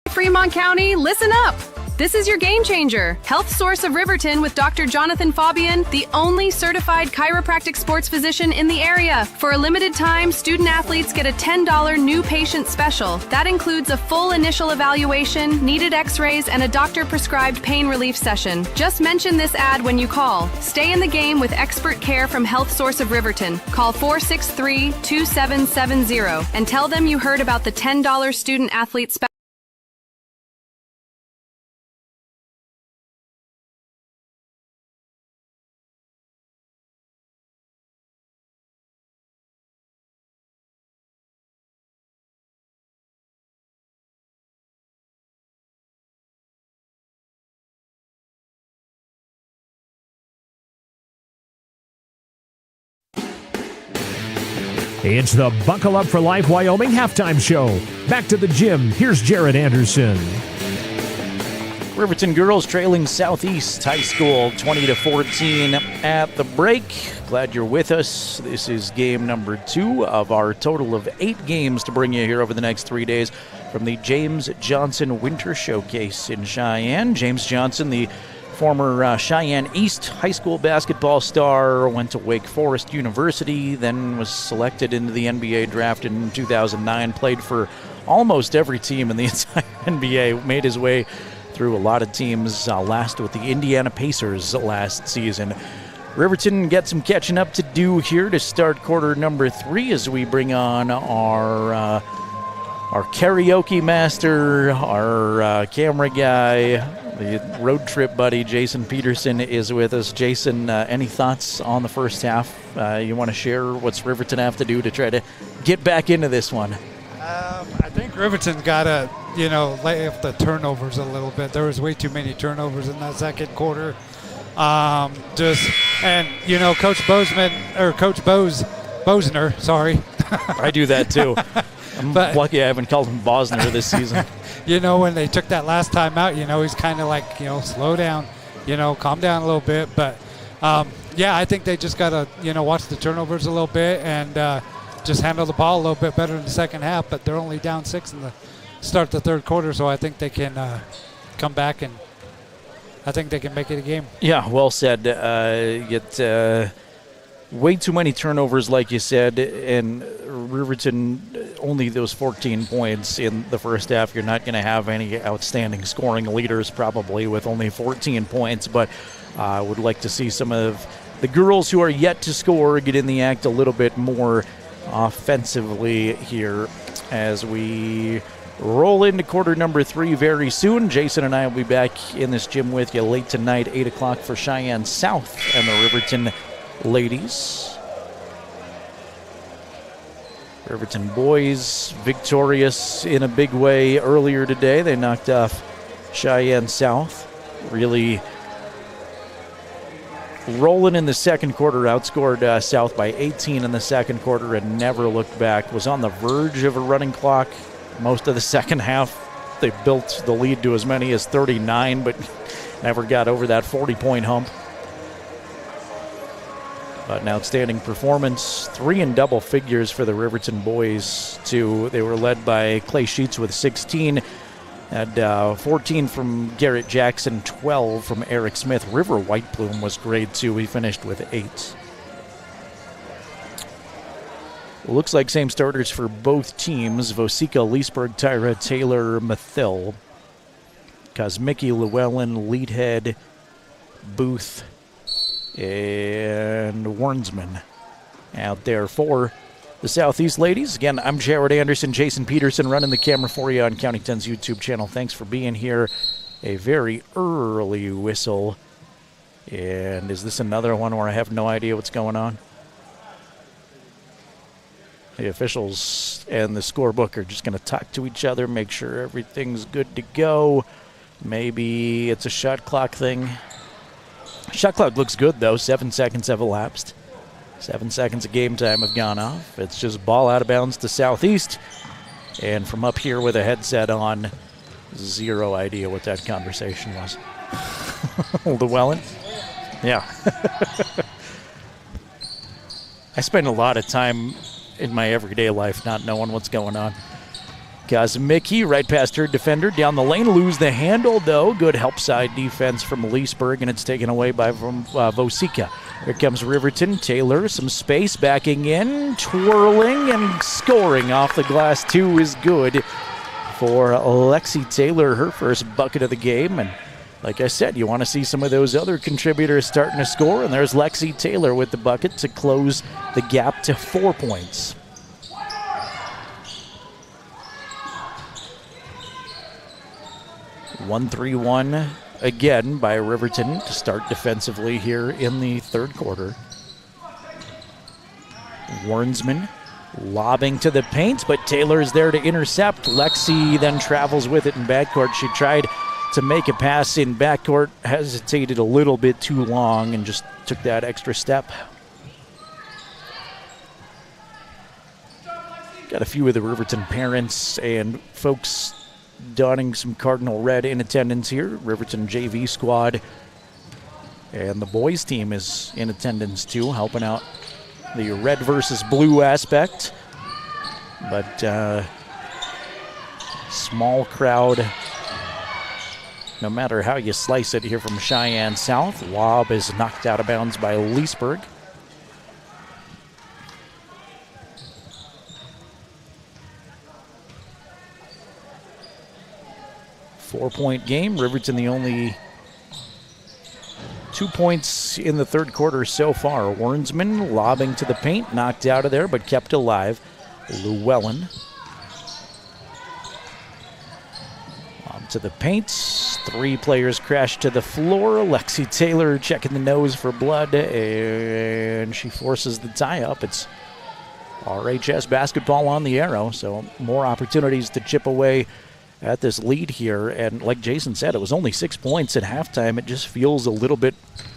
Fremont County, listen up! This is your game changer. Health Source of Riverton with Dr. Jonathan Fabian, the only certified chiropractic sports physician in the area. For a limited time, student athletes get a $10 new patient special. That includes a full initial evaluation, needed x-rays, and a doctor-prescribed pain relief session. Just mention this ad when you call. Stay in the game with expert care from Health Source of Riverton. Call 463-2770 and tell them you heard about the $10 student athlete special. It's the Buckle Up for Life Wyoming halftime show. Back to the gym. Here's Jerrad Anderson. Riverton girls trailing Southeast High School 20-14 at the break. Glad you're with us. This is game number 2 of our total of 8 games to bring you here over the next 3 days from the James Johnson Winter Showcase in Cheyenne. James Johnson, the former Cheyenne East high school basketball star, went to Wake Forest University, then was selected into the NBA draft in 2009, played for almost every team in the entire NBA, made his way through a lot of teams, last with the Indiana Pacers last season. Riverton gets some catching up to do here to start quarter number 3 as we bring on our karaoke master, our camera guy, the road trip buddy, Jason Peterson, is with us. Jason, any thoughts on the first half? You want to share what's Riverton have to do to try to get back into this one? I think Riverton's got to, lay off the turnovers a little bit. There was way too many turnovers in that second quarter. Coach Bosner, sorry. I do that too. I'm lucky I haven't called him Bosner this season. When they took that last time out, he's kind of like, slow down, calm down a little bit. But, I think they just got to, watch the turnovers a little bit and just handle the ball a little bit better in the second half. But they're only down 6 in the start the third quarter, so I think they can come back and I think they can make it a game. Yeah, well said. Way too many turnovers, like you said, and Riverton only those 14 points in the first half. You're not going to have any outstanding scoring leaders probably with only 14 points, but I would like to see some of the girls who are yet to score get in the act a little bit more offensively here as we roll into quarter number 3 very soon. Jason and I will be back in this gym with you late tonight, 8 o'clock for Cheyenne South and the Riverton ladies. Riverton boys victorious in a big way earlier today. They knocked off Cheyenne South. Really rolling in the second quarter, outscored South by 18 in the second quarter and never looked back. Was on the verge of a running clock most of the second half. They built the lead to as many as 39, but never got over that 40-point hump. But an outstanding performance. 3 in double figures for the Riverton boys, too. They were led by Clay Sheets with 16. Had 14 from Garrett Jackson, 12 from Eric Smith. River Whitebloom was great, too. He finished with 8. Looks like same starters for both teams. Vosika, Leesburg, Tyra, Taylor, Mathil. Kosmicki, Llewellyn, Leadhead, Booth, and Warnsman out there for the Southeast ladies. Again, I'm Jerrad Anderson, Jason Peterson running the camera for you on County 10's YouTube channel. Thanks for being here. A very early whistle. And is this another one where I have no idea what's going on? The officials and the scorebook are just going to talk to each other, make sure everything's good to go. Maybe it's a shot clock thing. Shot clock looks good, though. 7 seconds have elapsed. 7 seconds of game time have gone off. It's just ball out of bounds to Southeast. And from up here with a headset on, zero idea what that conversation was. Llewellyn? Yeah. I spend a lot of time in my everyday life not knowing what's going on. Kosmicki right past her defender down the lane, lose the handle though. Good help side defense from Leesburg, and it's taken away by Vosika. Here comes Riverton. Taylor, some space, backing in, twirling and scoring off the glass. 2 is good for Lexi Taylor, her first bucket of the game. And like I said, you want to see some of those other contributors starting to score, and there's Lexi Taylor with the bucket to close the gap to 4 points. (1-3-1) again by Riverton to start defensively here in the third quarter. Warnsman lobbing to the paint, but Taylor's there to intercept. Lexi then travels with it in backcourt. She tried to make a pass in backcourt, hesitated a little bit too long, and just took that extra step. Got a few of the Riverton parents and folks donning some Cardinal red in attendance here. Riverton JV squad and the boys team is in attendance too, helping out the red versus blue aspect. But small crowd, no matter how you slice it here from Cheyenne South. Lob is knocked out of bounds by Leesburg. Four-point game. Riverton the only 2 points in the third quarter so far. Wernsman lobbing to the paint, knocked out of there, but kept alive. Llewellyn lob to the paint. Three players crash to the floor. Lexi Taylor checking the nose for blood, and she forces the tie-up. It's RHS basketball on the arrow, so more opportunities to chip away at this lead here. And like Jason said, it was only 6 points at halftime. It just feels a little bit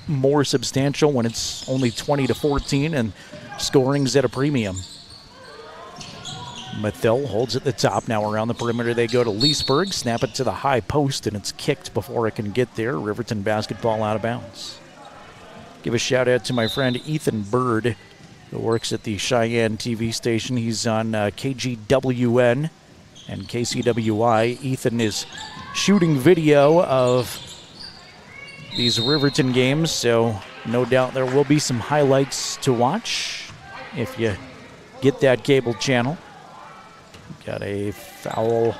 more substantial when it's only 20-14 and scoring's at a premium. Mathill holds at the top. Now around the perimeter they go to Leesburg. Snap it to the high post, and it's kicked before it can get there. Riverton basketball out of bounds. Give a shout out to my friend Ethan Bird, who works at the Cheyenne TV station. He's on KGWN and KCWI. Ethan is shooting video of these Riverton games, so no doubt there will be some highlights to watch if you get that cable channel. Got a foul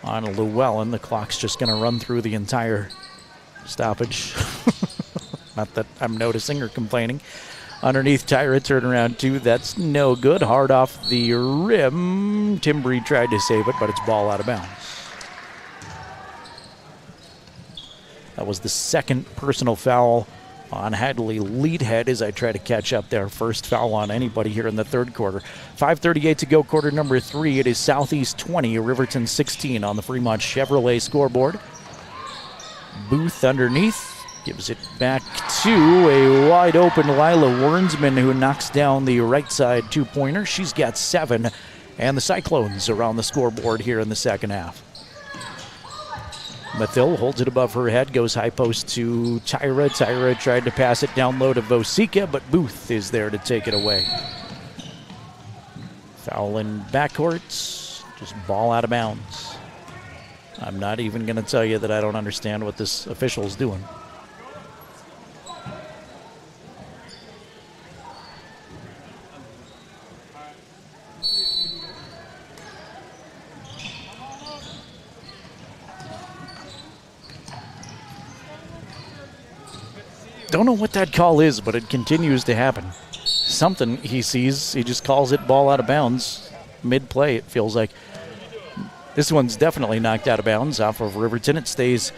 on Llewellyn. The clock's just going to run through the entire stoppage. Not that I'm noticing or complaining. Underneath Tyra, turnaround two. That's no good. Hard off the rim. Timbry tried to save it, but it's ball out of bounds. That was the second personal foul on Hadley Leadhead as I try to catch up there. First foul on anybody here in the third quarter. 5:38 to go, quarter number 3. It is Southeast 20, Riverton 16 on the Fremont Chevrolet scoreboard. Booth underneath. Gives it back to a wide open Lila Wernsman, who knocks down the right side two-pointer. She's got 7, and the Cyclones are on the scoreboard here in the second half. Mathill holds it above her head, goes high post to Tyra. Tyra tried to pass it down low to Vosika, but Booth is there to take it away. Foul in backcourt, just ball out of bounds. I'm not even going to tell you that I don't understand what this official's doing. Don't know what that call is, but it continues to happen. Something he sees, he just calls it ball out of bounds. Mid-play, it feels like. This one's definitely knocked out of bounds off of Riverton. It stays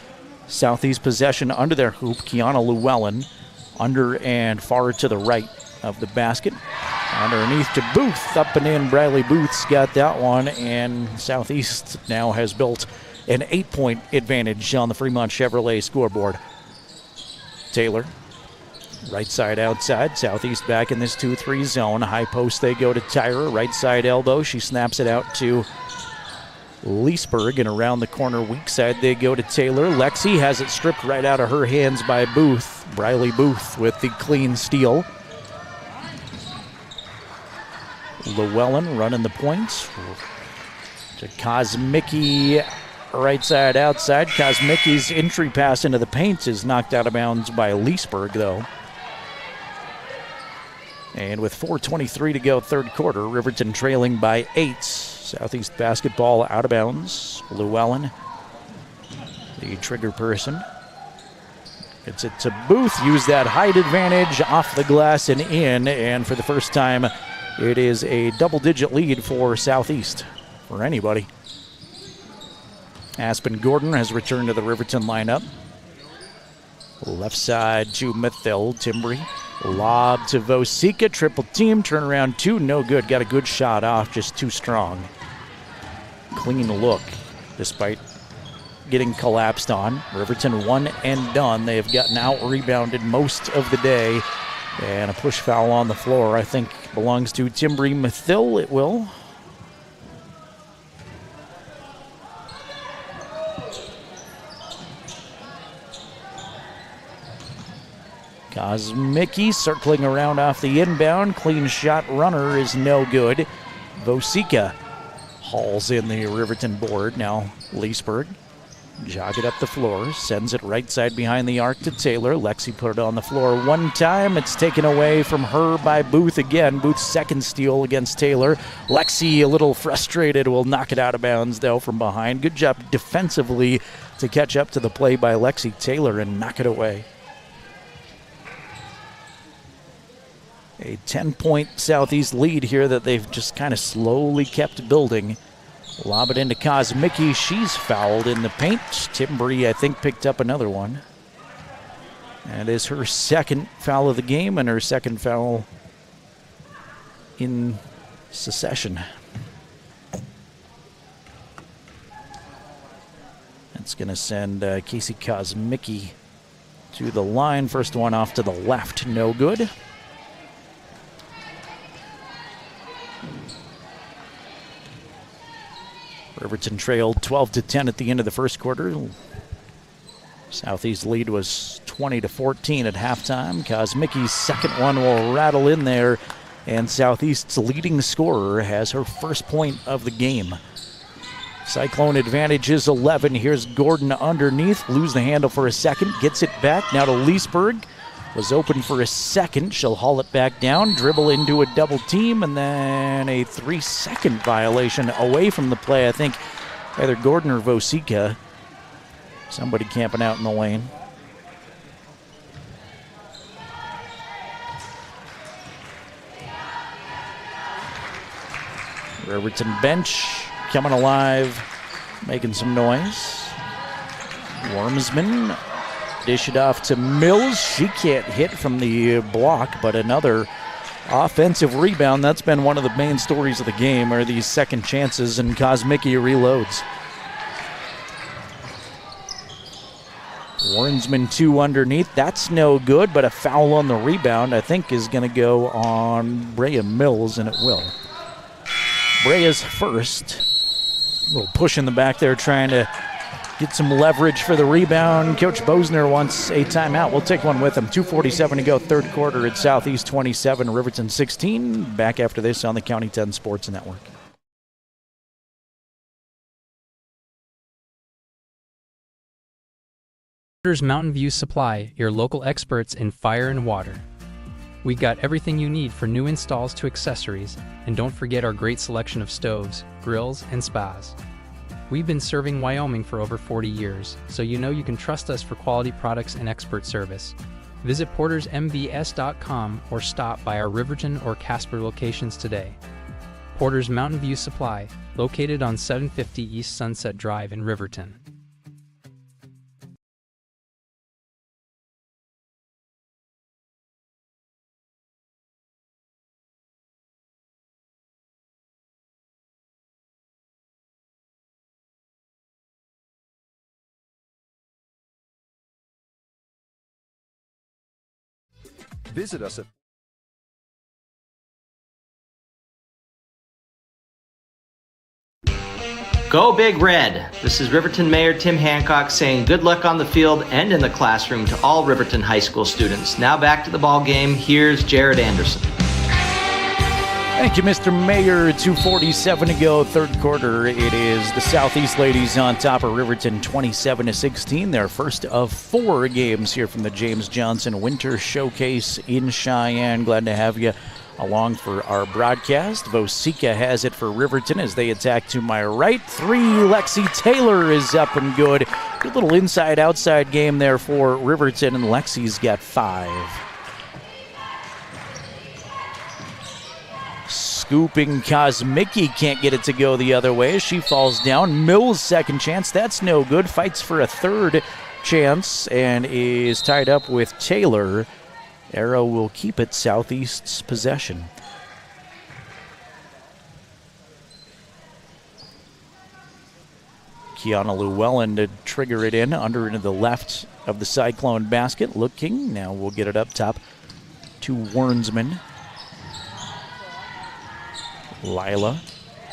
Southeast possession under their hoop. Kiana Llewellyn under and far to the right of the basket. Underneath to Booth, up and in. Bradley Booth's got that one, and Southeast now has built an 8-point advantage on the Fremont Chevrolet scoreboard. Taylor, right side outside. Southeast back in this 2-3 zone. High post they go to Tyra. Right side elbow. She snaps it out to Leesburg, and around the corner weak side they go to Taylor. Lexi has it stripped right out of her hands by Booth. Briley Booth with the clean steal. Llewellyn running the points to Kosmicki. Right side outside. Kosmicki's entry pass into the paint is knocked out of bounds by Leesburg, though. And with 4:23 to go, third quarter, Riverton trailing by 8. Southeast basketball out of bounds. Llewellyn, the trigger person. Gets it to Booth. Use that height advantage off the glass and in. And for the first time, it is a double-digit lead for Southeast, for anybody. Aspen Gordon has returned to the Riverton lineup. Left side to Mathill. Timbry. Lob to Vosika. Triple team. Turnaround 2. No good. Got a good shot off. Just too strong. Clean look despite getting collapsed on. Riverton one and done. They have gotten out-rebounded most of the day. And a push foul on the floor, I think, belongs to Timbry Mathill. It will. Kosmicki circling around off the inbound. Clean shot runner is no good. Vosika hauls in the Riverton board. Now Leesburg jog it up the floor, sends it right side behind the arc to Taylor. Lexi put it on the floor one time. It's taken away from her by Booth again. Booth's second steal against Taylor. Lexi, a little frustrated, will knock it out of bounds, though, from behind. Good job defensively to catch up to the play by Lexi Taylor and knock it away. A 10-point Southeast lead here that they've just kind of slowly kept building. Lob it into Kosmicki. She's fouled in the paint. Timbrey, I think, picked up another one. That is her second foul of the game and her second foul in succession. That's going to send Casey Kosmicki to the line. First one off to the left, no good. Riverton trailed 12-10 at the end of the first quarter. Southeast lead was 20-14 at halftime. Kosmicki's second one will rattle in there, and Southeast's leading scorer has her first point of the game. Cyclone advantage is 11. Here's Gordon underneath. Lose the handle for a second. Gets it back. Now to Leesburg. Was open for a second. She'll haul it back down. Dribble into a double team. And then a 3-second violation away from the play. I think either Gordon or Vosika. Somebody camping out in the lane. Riverton bench coming alive, making some noise. Wormsman dish it off to Mills. She can't hit from the block, but another offensive rebound. That's been one of the main stories of the game, are these second chances, and Kosmicki reloads. Wormsman 2 underneath. That's no good, but a foul on the rebound, I think, is going to go on Brea Mills, and it will. Brea's first. A little push in the back there, trying to get some leverage for the rebound. Coach Bosner wants a timeout. We'll take one with him. 2:47 to go, third quarter at Southeast 27, Riverton 16. Back after this on the County 10 Sports Network. Mountain View Supply, your local experts in fire and water. We got everything you need for new installs to accessories, and don't forget our great selection of stoves, grills, and spas. We've been serving Wyoming for over 40 years, so you know you can trust us for quality products and expert service. Visit portersmvs.com or stop by our Riverton or Casper locations today. Porter's Mountain View Supply, located on 750 East Sunset Drive in Riverton. Visit us at Go Big Red! This is Riverton Mayor Tim Hancock saying good luck on the field and in the classroom to all Riverton High School students. Now back to the ball game. Here's Jerrad Anderson. Thank you, Mr. Mayor. 2:47 to go, third quarter. It is the Southeast ladies on top of Riverton, 27-16. Their first of 4 games here from the James Johnson Winter Showcase in Cheyenne. Glad to have you along for our broadcast. Vosika has it for Riverton as they attack to my right. 3, Lexi Taylor is up and good. Good little inside-outside game there for Riverton, and Lexi's got 5. Scooping Kosmicki can't get it to go the other way. She falls down. Mills' second chance. That's no good. Fights for a third chance and is tied up with Taylor. Arrow will keep it Southeast's possession. Kiana Llewellyn to trigger it in under into the left of the Cyclone basket. Looking. Now we'll get it up top to Wormsman. Lila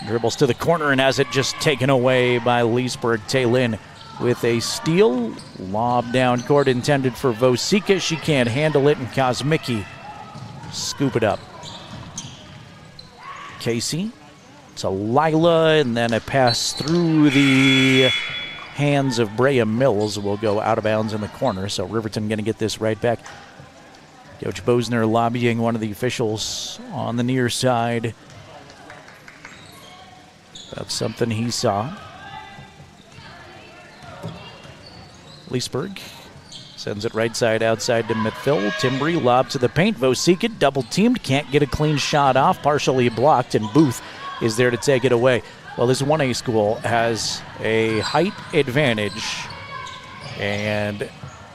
dribbles to the corner and has it just taken away by Leesburg. Taylin with a steal. Lob down court intended for Vosika. She can't handle it, and Kosmicki scoop it up. Casey to Lila, and then a pass through the hands of Brea Mills will go out of bounds in the corner, so Riverton going to get this right back. Coach Bosner lobbying one of the officials on the near side. That's something he saw. Leesburg sends it right side outside to Mithil. Timbry lob to the paint. Vosika double teamed. Can't get a clean shot off. Partially blocked, and Booth is there to take it away. Well, this 1A school has a height advantage, and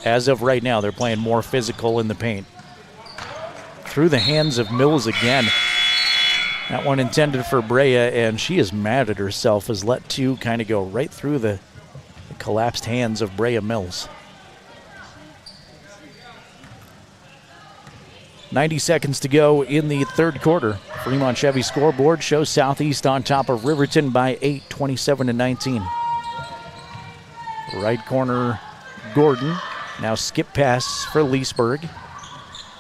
as of right now, they're playing more physical in the paint. Through the hands of Mills again. That one intended for Brea, and she is mad at herself as let two kind of go right through the collapsed hands of Brea Mills. 90 seconds to go in the third quarter. Fremont Chevy scoreboard shows Southeast on top of Riverton by 8, 27-19. Right corner, Gordon. Now skip pass for Leesburg.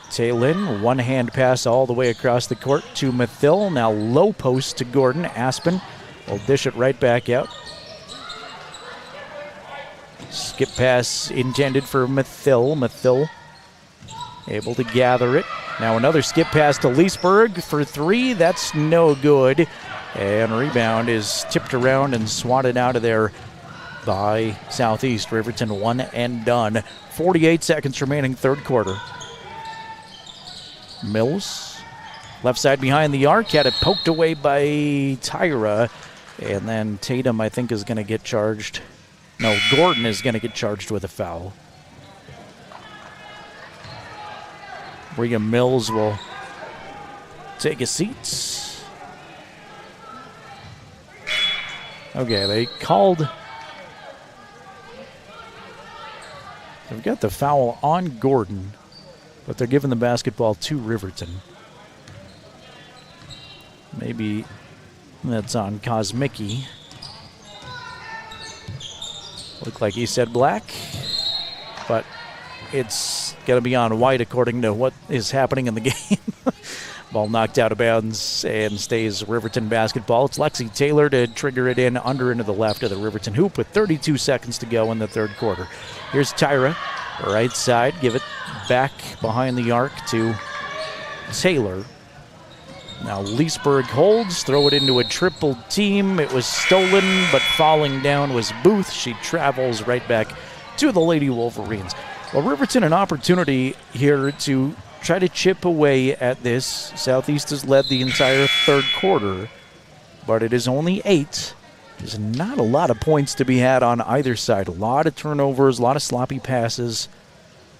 Taylin, one-hand pass all the way across the court to Mithil. Now low post to Gordon. Aspen will dish it right back out. Skip pass intended for Mithil. Mithil able to gather it. Now another skip pass to Leesburg for three. That's no good. And rebound is tipped around and swatted out of there by Southeast. Riverton one and done. 48 seconds remaining, third quarter. Mills, left side behind the arc, had it poked away by Tyra. And then Tatum, I think, is going to get charged. No, Gordon is going to get charged with a foul. Brea Mills will take a seat. Okay, they've got the foul on Gordon, but they're giving the basketball to Riverton. Maybe that's on Kosmicki. Looked like he said black, but it's going to be on white according to what is happening in the game. Ball knocked out of bounds and stays Riverton basketball. It's Lexi Taylor to trigger it in under into the left of the Riverton hoop with 32 seconds to go in the third quarter. Here's Tyra, right side. Give it back behind the arc to Taylor. Now Leesburg holds, throw it into a triple team. It was stolen, but falling down was Booth. She travels right back to the Lady Wolverines. Well, Riverton an opportunity here to try to chip away at this. Southeast has led the entire third quarter, but it is only 8. There's not a lot of points to be had on either side. A lot of turnovers, a lot of sloppy passes.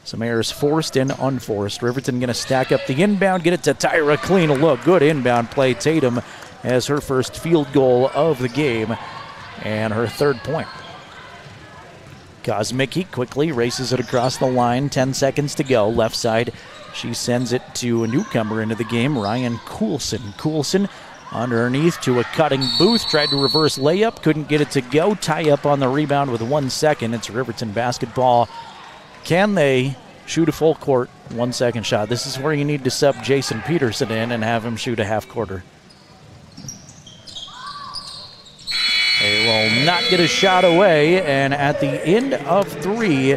Some errors forced and unforced. Riverton going to stack up the inbound, get it to Tyra, clean look. Good inbound play. Tatum has her first field goal of the game and her third point. Kosmicki quickly races it across the line. 10 seconds to go. Left side. She sends it to a newcomer into the game, Ryan Coulson. Coulson underneath to a cutting Booth. Tried to reverse layup. Couldn't get it to go. Tie up on the rebound with 1 second. It's Riverton basketball. Can they shoot a full court 1 second shot? This is where you need to sub Jason Peterson in and have him shoot a half quarter. They will not get a shot away, and at the end of 3,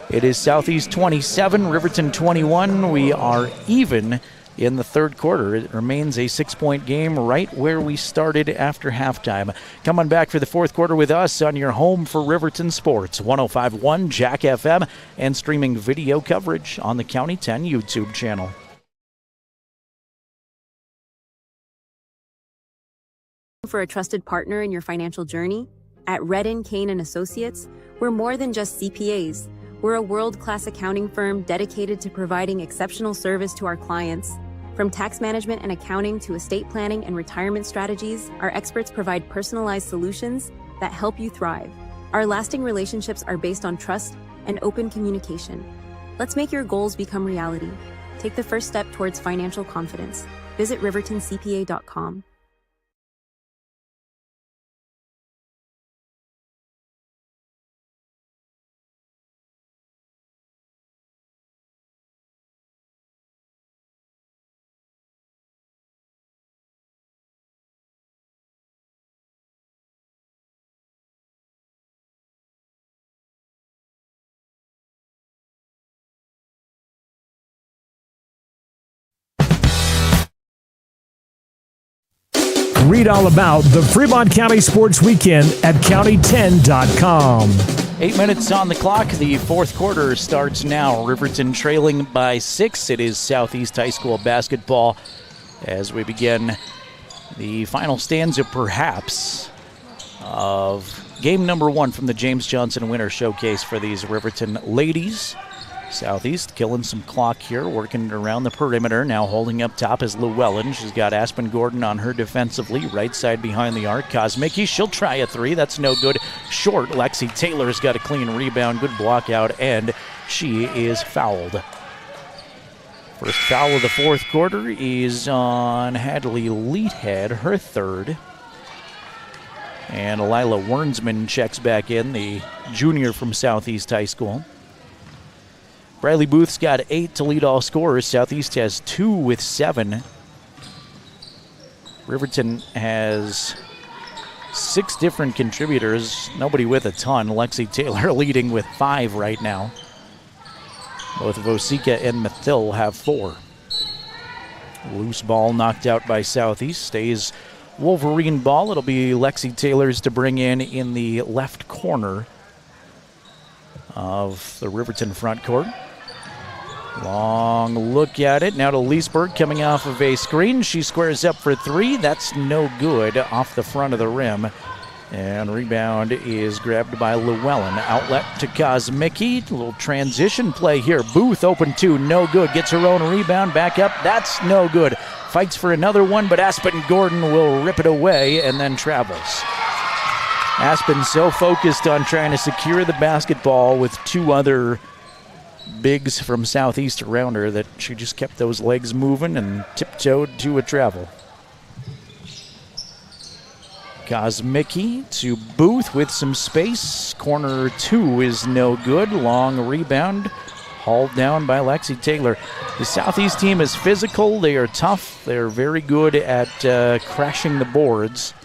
it is Southeast 27, Riverton 21. We are even in the third quarter. It remains a 6-point game right where we started after halftime. Come on back for the fourth quarter with us on your home for Riverton Sports, 105.1 Jack FM, and streaming video coverage on the County 10 YouTube channel. For a trusted partner in your financial journey? At Redden, Kane & Associates, we're more than just CPAs. We're a world-class accounting firm dedicated to providing exceptional service to our clients. From tax management and accounting to estate planning and retirement strategies, our experts provide personalized solutions that help you thrive. Our lasting relationships are based on trust and open communication. Let's make your goals become reality. Take the first step towards financial confidence. Visit rivertoncpa.com. Read all about the Fremont County Sports Weekend at county10.com. 8 minutes on the clock. The fourth quarter starts now. Riverton trailing by 6. It is Southeast High School basketball as we begin the final stanza, perhaps, of game number 1 from the James Johnson Winter Showcase for these Riverton ladies. Southeast killing some clock here, working around the perimeter. Now holding up top is Llewellyn. She's got Aspen Gordon on her defensively. Right side behind the arc. Kosmicki, she'll try a 3. That's no good. Short. Lexi Taylor's got a clean rebound. Good block out, and she is fouled. First foul of the fourth quarter is on Hadley Leathead, her third. And Lila Wernsman checks back in, the junior from Southeast High School. Bradley Booth's got 8 to lead all scorers. Southeast has 2 with 7. Riverton has 6 different contributors, nobody with a ton. Lexi Taylor leading with 5 right now. Both Vosika and Mathil have 4. Loose ball knocked out by Southeast. Stays Wolverine ball. It'll be Lexi Taylor's to bring in the left corner of the Riverton front court. Long look at it. Now to Leesburg coming off of a screen. She squares up for 3. That's no good off the front of the rim. And rebound is grabbed by Llewellyn. Outlet to Kosmicki. A little transition play here. Booth open 2. No good. Gets her own rebound. Back up. That's no good. Fights for another one, but Aspen Gordon will rip it away and then travels. Aspen so focused on trying to secure the basketball with 2 other bigs from Southeast around her that she just kept those legs moving and tiptoed to a travel. Kosmicki to Booth with some space. Corner 2 is no good. Long rebound hauled down by Lexi Taylor. The Southeast team is physical. They are tough. They're very good at crashing the boards.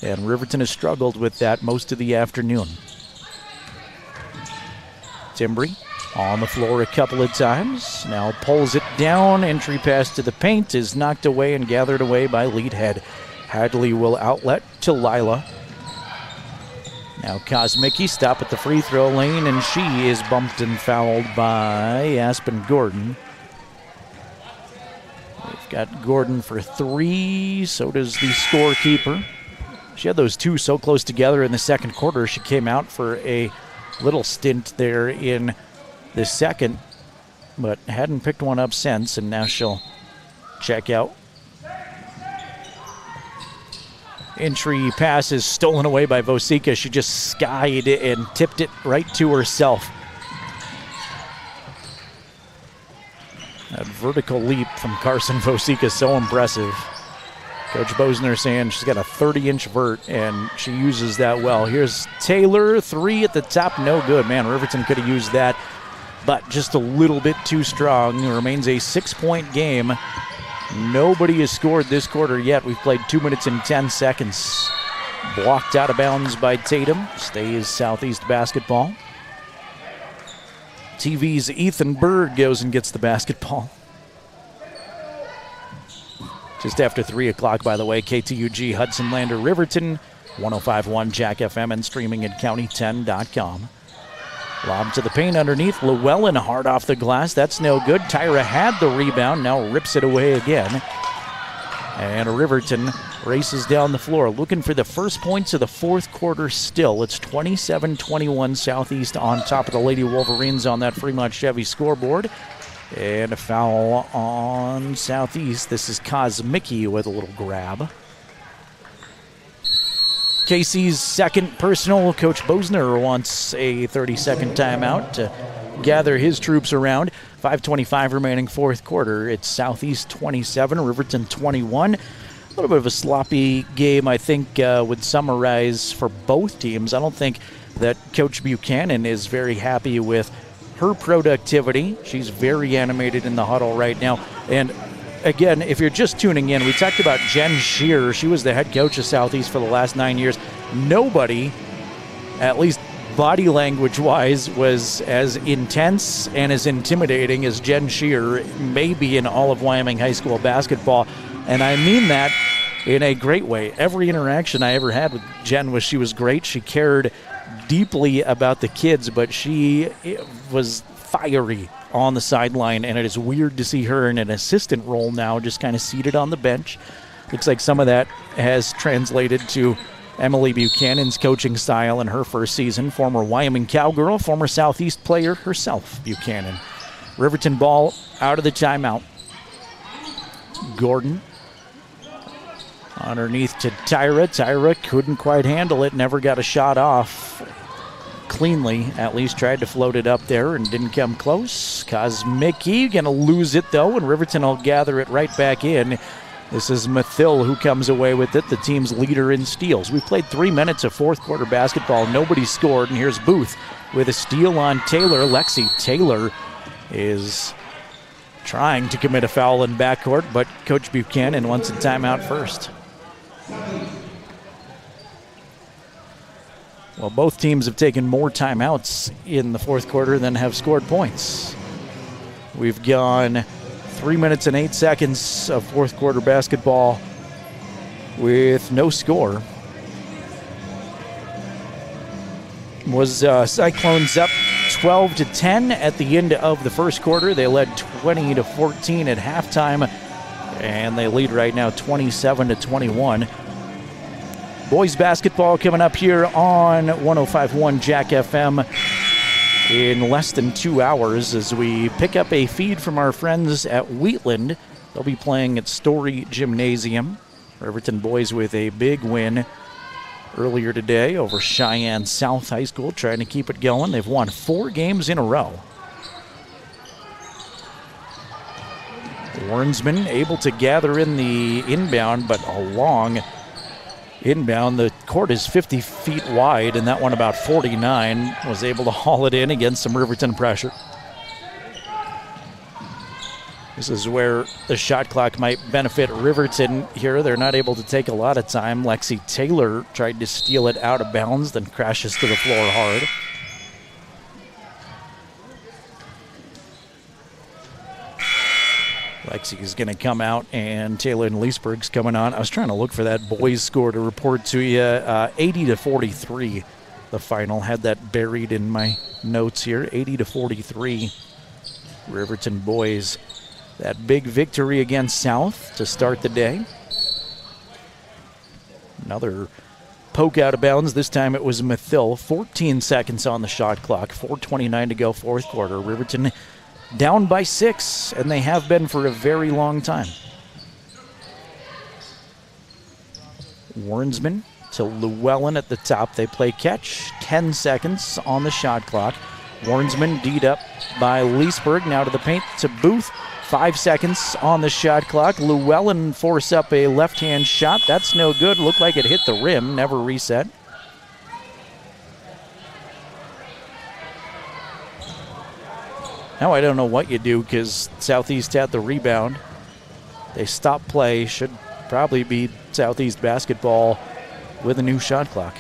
And Riverton has struggled with that most of the afternoon. Timbry on the floor a couple of times. Now pulls it down. Entry pass to the paint is knocked away and gathered away by Leadhead. Hadley will outlet to Lila. Now Kosmicki stop at the free throw lane, and she is bumped and fouled by Aspen Gordon. We've got Gordon for 3, so does the scorekeeper. She had those 2 so close together in the second quarter. She came out for a little stint there in the second, but hadn't picked one up since, and now she'll check out. Entry pass is stolen away by Vosika. She just skied and tipped it right to herself. That vertical leap from Carson Vosika is so impressive. Coach Bosner saying she's got a 30-inch vert, and she uses that well. Here's Taylor, 3 at the top, no good. Man, Riverton could have used that, but just a little bit too strong. It remains a 6-point game. Nobody has scored this quarter yet. We've played 2 minutes and 10 seconds. Blocked out of bounds by Tatum. Stays Southeast basketball. TV's Ethan Berg goes and gets the basketball. Just after 3 o'clock, by the way, KTUG, Hudson Lander, Riverton, 105.1 Jack FM, and streaming at county10.com. Lob to the paint underneath. Llewellyn hard off the glass. That's no good. Tyra had the rebound, now rips it away again. And Riverton races down the floor, looking for the first points of the fourth quarter still. It's 27-21 Southeast on top of the Lady Wolverines on that Fremont Chevy scoreboard. And a foul on Southeast. This is Kosmicki with a little grab. KC's second personal. Coach Bosner wants a 30-second timeout to gather his troops around. 5:25 remaining fourth quarter. It's Southeast 27, Riverton 21. A little bit of a sloppy game, I think, would summarize for both teams. I don't think that Coach Buchanan is very happy with her productivity. She's very animated in the huddle right now. And again, if you're just tuning in, we talked about Jen Shearer. She was the head coach of Southeast for the last 9 years. Nobody, at least body language-wise, was as intense and as intimidating as Jen Shearer, maybe in all of Wyoming high school basketball. And I mean that in a great way. Every interaction I ever had with Jen she was great. She cared deeply about the kids, but she was fiery on the sideline, and it is weird to see her in an assistant role now, just kind of seated on the bench. Looks like some of that has translated to Emily Buchanan's coaching style in her first season. Former Wyoming Cowgirl, former Southeast player herself, Buchanan. Riverton ball out of the timeout. Gordon underneath to Tyra. Tyra couldn't quite handle it, never got a shot off cleanly. At least tried to float it up there and didn't come close. Kosmicki going to lose it though, and Riverton will gather it right back in. This is Mathill who comes away with it, the team's leader in steals. We've played 3 minutes of fourth quarter basketball. Nobody scored, and here's Booth with a steal on Taylor. Lexi Taylor is trying to commit a foul in backcourt, but Coach Buchanan wants a timeout first. Well, both teams have taken more timeouts in the fourth quarter than have scored points. We've gone 3 minutes and 8 seconds of fourth quarter basketball with no score. Was Cyclones up 12-10 at the end of the first quarter. They led 20-14 at halftime, and they lead right now 27-21. Boys basketball coming up here on 105.1 Jack FM in less than 2 hours as we pick up a feed from our friends at Wheatland. They'll be playing at Story Gymnasium. Riverton boys with a big win earlier today over Cheyenne South High School, trying to keep it going. They've won 4 games in a row. Warrensman able to gather in the inbound, but a long inbound. The court is 50 feet wide, and that one about 49. Was able to haul it in against some Riverton pressure. This is where the shot clock might benefit Riverton here. They're not able to take a lot of time. Lexi Taylor tried to steal it out of bounds, then crashes to the floor hard. Lexi is going to come out, and Taylor and Leesburg's coming on. I was trying to look for that boys score to report to you. 80-43, the final. Had that buried in my notes here. 80-43, Riverton boys. That big victory against South to start the day. Another poke out of bounds. This time it was Mathill. 14 seconds on the shot clock. 4:29 to go, fourth quarter. Riverton down by 6, and they have been for a very long time. Warrensman to Llewellyn at the top. They play catch. 10 seconds on the shot clock. Warrensman D'd up by Leesburg. Now to the paint to Booth. 5 seconds on the shot clock. Llewellyn force up a left-hand shot. That's no good. Looked like it hit the rim. Never reset. Now I don't know what you do because Southeast had the rebound. They stopped play. Should probably be Southeast basketball with a new shot clock.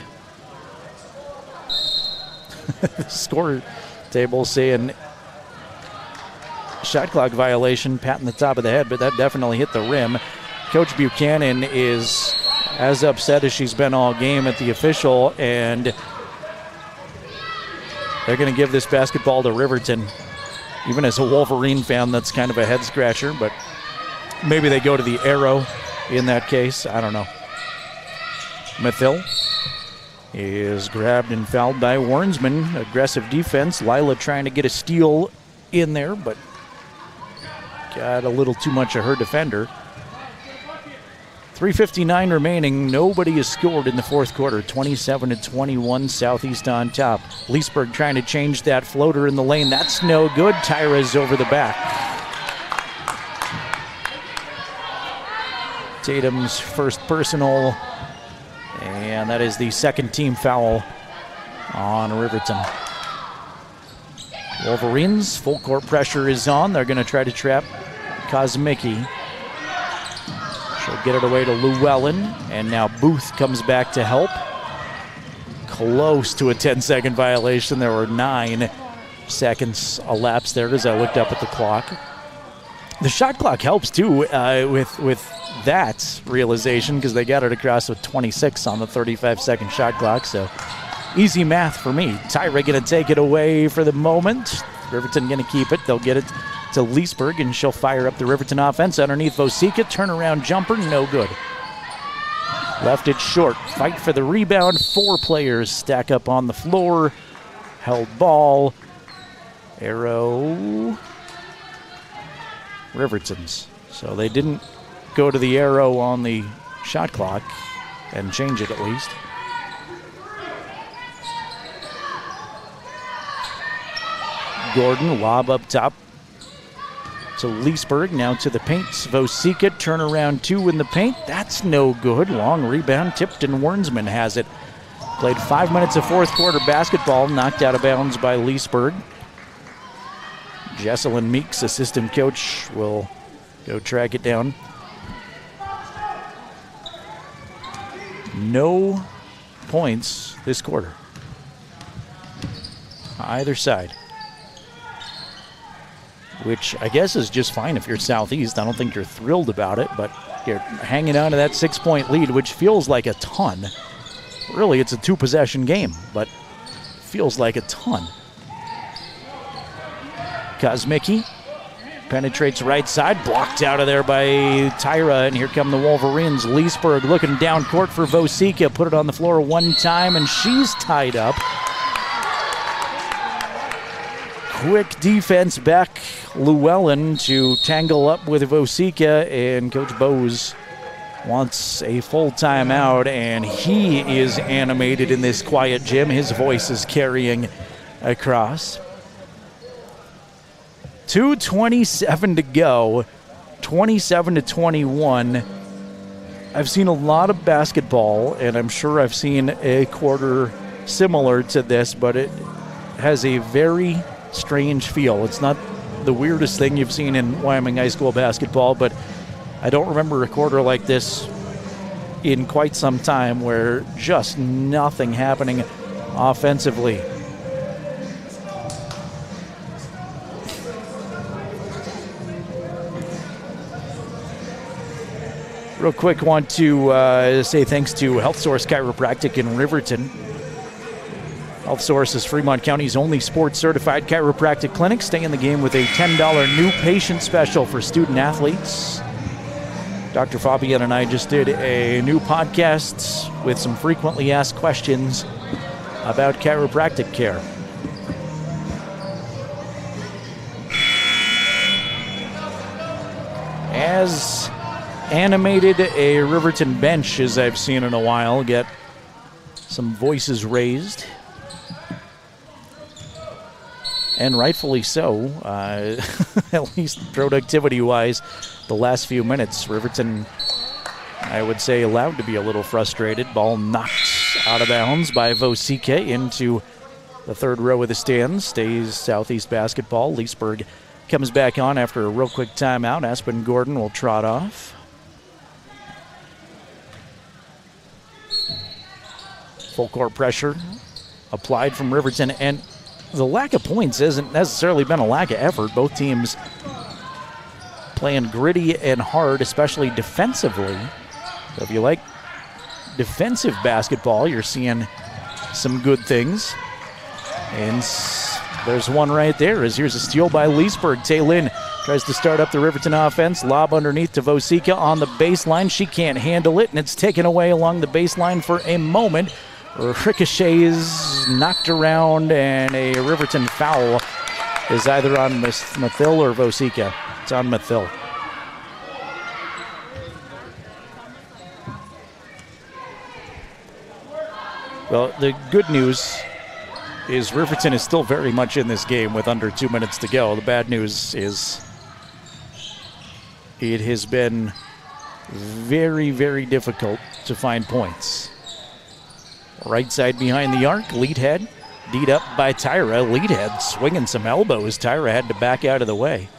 The score table saying shot clock violation, patting the top of the head, but that definitely hit the rim. Coach Buchanan is as upset as she's been all game at the official, and they're going to give this basketball to Riverton. Even as a Wolverine fan, that's kind of a head scratcher, but maybe they go to the arrow in that case. I don't know. Mathill is grabbed and fouled by Warrensman. Aggressive defense. Lila trying to get a steal in there, but got a little too much of her defender. 3:59 remaining. Nobody has scored in the fourth quarter. 27-21, Southeast on top. Leesburg trying to change that floater in the lane. That's no good. Tyra's over the back. Tatum's first personal, and that is the second team foul on Riverton. Wolverines, full court pressure is on. They're going to try to trap Kosmicki. She'll get it away to Llewellyn, and now Booth comes back to help. Close to a 10-second violation. There were 9 seconds elapsed there as I looked up at the clock. The shot clock helps too with that realization because they got it across with 26 on the 35-second shot clock. So easy math for me. Tyra going to take it away for the moment. Riverton going to keep it. They'll get it to Leesburg, and she'll fire up the Riverton offense underneath Vosika. Turnaround jumper, no good. Left it short. Fight for the rebound. 4 players stack up on the floor. Held ball. Arrow. Riverton's. So they didn't go to the arrow on the shot clock and change it at least. Gordon, lob up top to Leesburg, now to the paint. Vosika, turnaround 2 in the paint. That's no good. Long rebound, tipped, and Wernsman has it. Played 5 minutes of fourth quarter basketball, knocked out of bounds by Leesburg. Jesselyn Meeks, assistant coach, will go track it down. No points this quarter. Either side. Which I guess is just fine if you're Southeast. I don't think you're thrilled about it, but you're hanging on to that 6-point lead, which feels like a ton. Really, it's a 2-possession game, but feels like a ton. Kosmicki penetrates right side, blocked out of there by Tyra, and here come the Wolverines. Leesburg looking down court for Vosika, put it on the floor one time, and she's tied up. Quick defense back Llewellyn to tangle up with Vosika, and Coach Bowes wants a full timeout, and he is animated in this quiet gym. His voice is carrying across. 2:27 to go, 27-21. I've seen a lot of basketball, and I'm sure I've seen a quarter similar to this, but it has a very strange feel. It's not the weirdest thing you've seen in Wyoming high school basketball, but I don't remember a quarter like this in quite some time where just nothing happening offensively. Real quick, want to say thanks to Health Source Chiropractic in Riverton. Health Source is Fremont County's only sports-certified chiropractic clinic. Stay in the game with a $10 new patient special for student athletes. Dr. Fabian and I just did a new podcast with some frequently asked questions about chiropractic care. As animated a Riverton bench as I've seen in a while, get some voices raised. And rightfully so, at least productivity-wise, the last few minutes. Riverton, I would say, allowed to be a little frustrated. Ball knocked out of bounds by Vosika into the third row of the stands. Stays Southeast basketball. Leesburg comes back on after a real quick timeout. Aspen Gordon will trot off. Full court pressure applied from Riverton, and the lack of points hasn't necessarily been a lack of effort. Both teams playing gritty and hard, especially defensively. So if you like defensive basketball, you're seeing some good things. And there's one right there. Here's a steal by Leesburg. Taylin tries to start up the Riverton offense. Lob underneath to Vosika on the baseline. She can't handle it, and it's taken away along the baseline for a moment. Ricochets knocked around, and a Riverton foul is either on Mathill or Vosika. It's on Mathill. Well, the good news is Riverton is still very much in this game with under 2 minutes to go. The bad news is it has been very, very difficult to find points. Right side behind the arc, Leadhead, D'd up by Tyra. Leadhead swinging some elbows. Tyra had to back out of the way.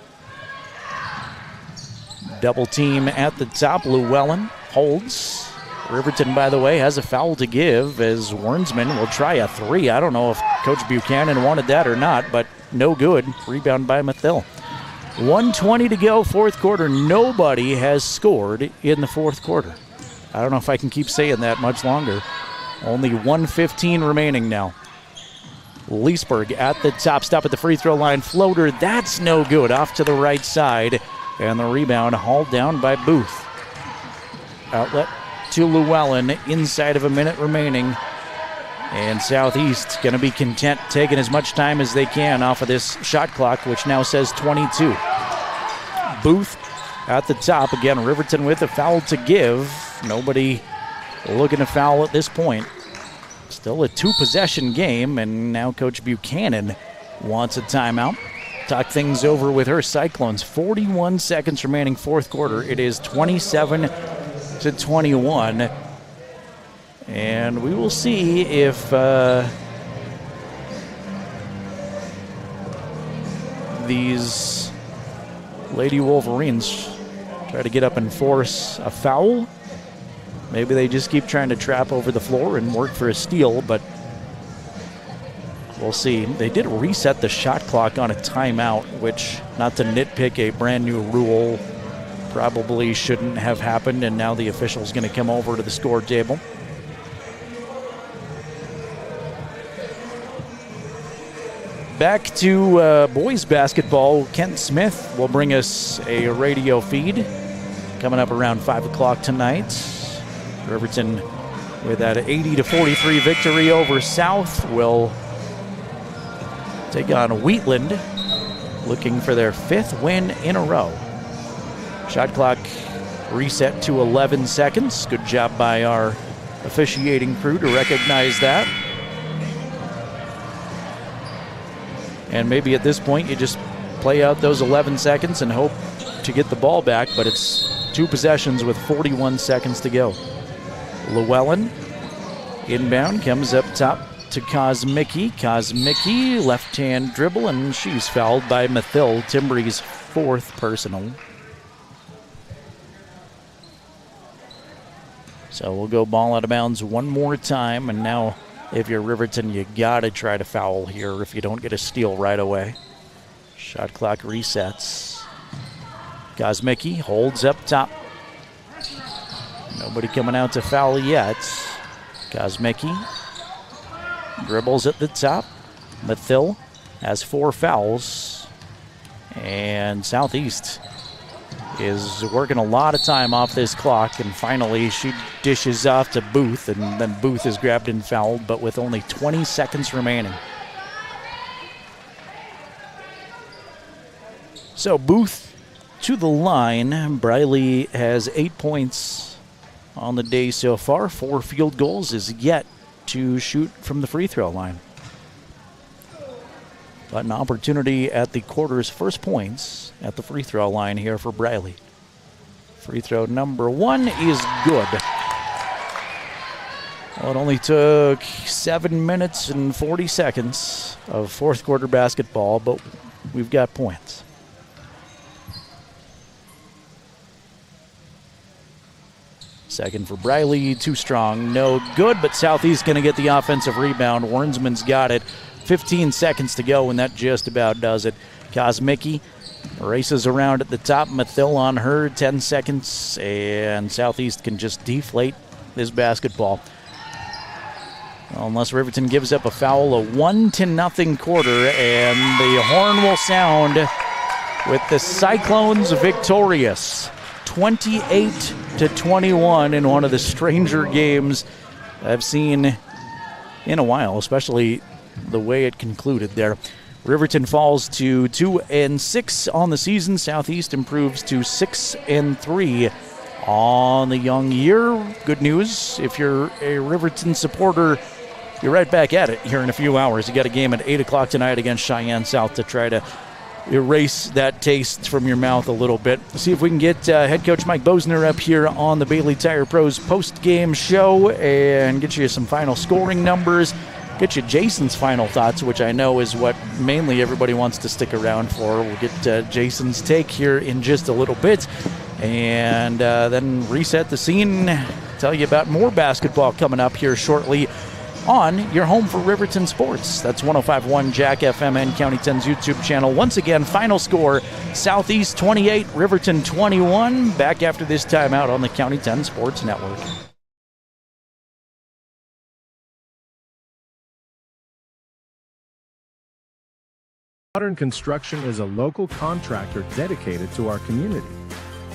Double team at the top. Llewellyn holds. Riverton, by the way, has a foul to give as Wernsman will try a three. I don't know if Coach Buchanan wanted that or not, but no good. Rebound by Mathill. 1:20 to go, fourth quarter. Nobody has scored in the fourth quarter. I don't know if I can keep saying that much longer. Only 1:15 remaining now. Leesburg at the top, stop at the free throw line. Floater, that's no good. Off to the right side. And the rebound hauled down by Booth. Outlet to Llewellyn, inside of a minute remaining. And Southeast going to be content taking as much time as they can off of this shot clock, which now says 22. Booth at the top. Again, Riverton with a foul to give. Nobody looking to foul at this point. Still a two-possession game, and now Coach Buchanan wants a timeout. Talk things over with her Cyclones. 41 seconds remaining, fourth quarter. It is 27-21. And we will see if these Lady Wolverines try to get up and force a foul. Maybe they just keep trying to trap over the floor and work for a steal, but we'll see. They did reset the shot clock on a timeout, which, not to nitpick a brand new rule, probably shouldn't have happened, and now the official's going to come over to the score table. Back to boys basketball. Kent Smith will bring us a radio feed coming up around 5 o'clock tonight. Riverton with that 80-43 victory over South will take on Wheatland, looking for their 5th win in a row. Shot clock reset to 11 seconds. Good job by our officiating crew to recognize that. And maybe at this point you just play out those 11 seconds and hope to get the ball back, but it's two possessions with 41 seconds to go. Llewellyn inbound, comes up top to Kosmicki. Kosmicki, left-hand dribble, and she's fouled by Mathill, Timbree's 4th personal. So we'll go ball out of bounds one more time, and now if you're Riverton, you gotta try to foul here if you don't get a steal right away. Shot clock resets. Kosmicki holds up top. Nobody coming out to foul yet. Kosmicki dribbles at the top. Mathill has 4 fouls. And Southeast is working a lot of time off this clock, and finally she dishes off to Booth, and then Booth is grabbed and fouled, but with only 20 seconds remaining. So Booth to the line. Briley has 8 points on the day so far. 4 field goals, is yet to shoot from the free throw line. But an opportunity at the quarter's first points at the free throw line here for Briley. Free throw number 1 is good. Well, it only took 7 minutes and 40 seconds of fourth quarter basketball, but we've got points. Second for Briley, too strong, no good, but Southeast going to get the offensive rebound. Wernsman's got it. 15 seconds to go, and that just about does it. Kosmicki races around at the top. Mathill on her, 10 seconds, and Southeast can just deflate this basketball. Well, unless Riverton gives up a foul, a 1-0 quarter, and the horn will sound with the Cyclones victorious. 28-21 in one of the stranger games I've seen in a while, especially the way it concluded there. Riverton falls to 2-6 on the season. Southeast improves to 6-3 on the young year. Good news, if you're a Riverton supporter, you're right back at it here in a few hours. You got a game at 8 o'clock tonight against Cheyenne South to try to erase that taste from your mouth a little bit. See if we can get head coach Mike Bosner up here on the Bailey Tire Pros post-game show and get you some final scoring numbers. Get you Jason's final thoughts, which I know is what mainly everybody wants to stick around for. We'll get Jason's take here in just a little bit. And then reset the scene, tell you about more basketball coming up here shortly on your home for Riverton sports. That's 105.1 Jack FM and County 10's YouTube channel. Once again, final score, Southeast 28, Riverton 21. Back after this timeout on the County 10 Sports Network. Modern Construction is a local contractor dedicated to our community.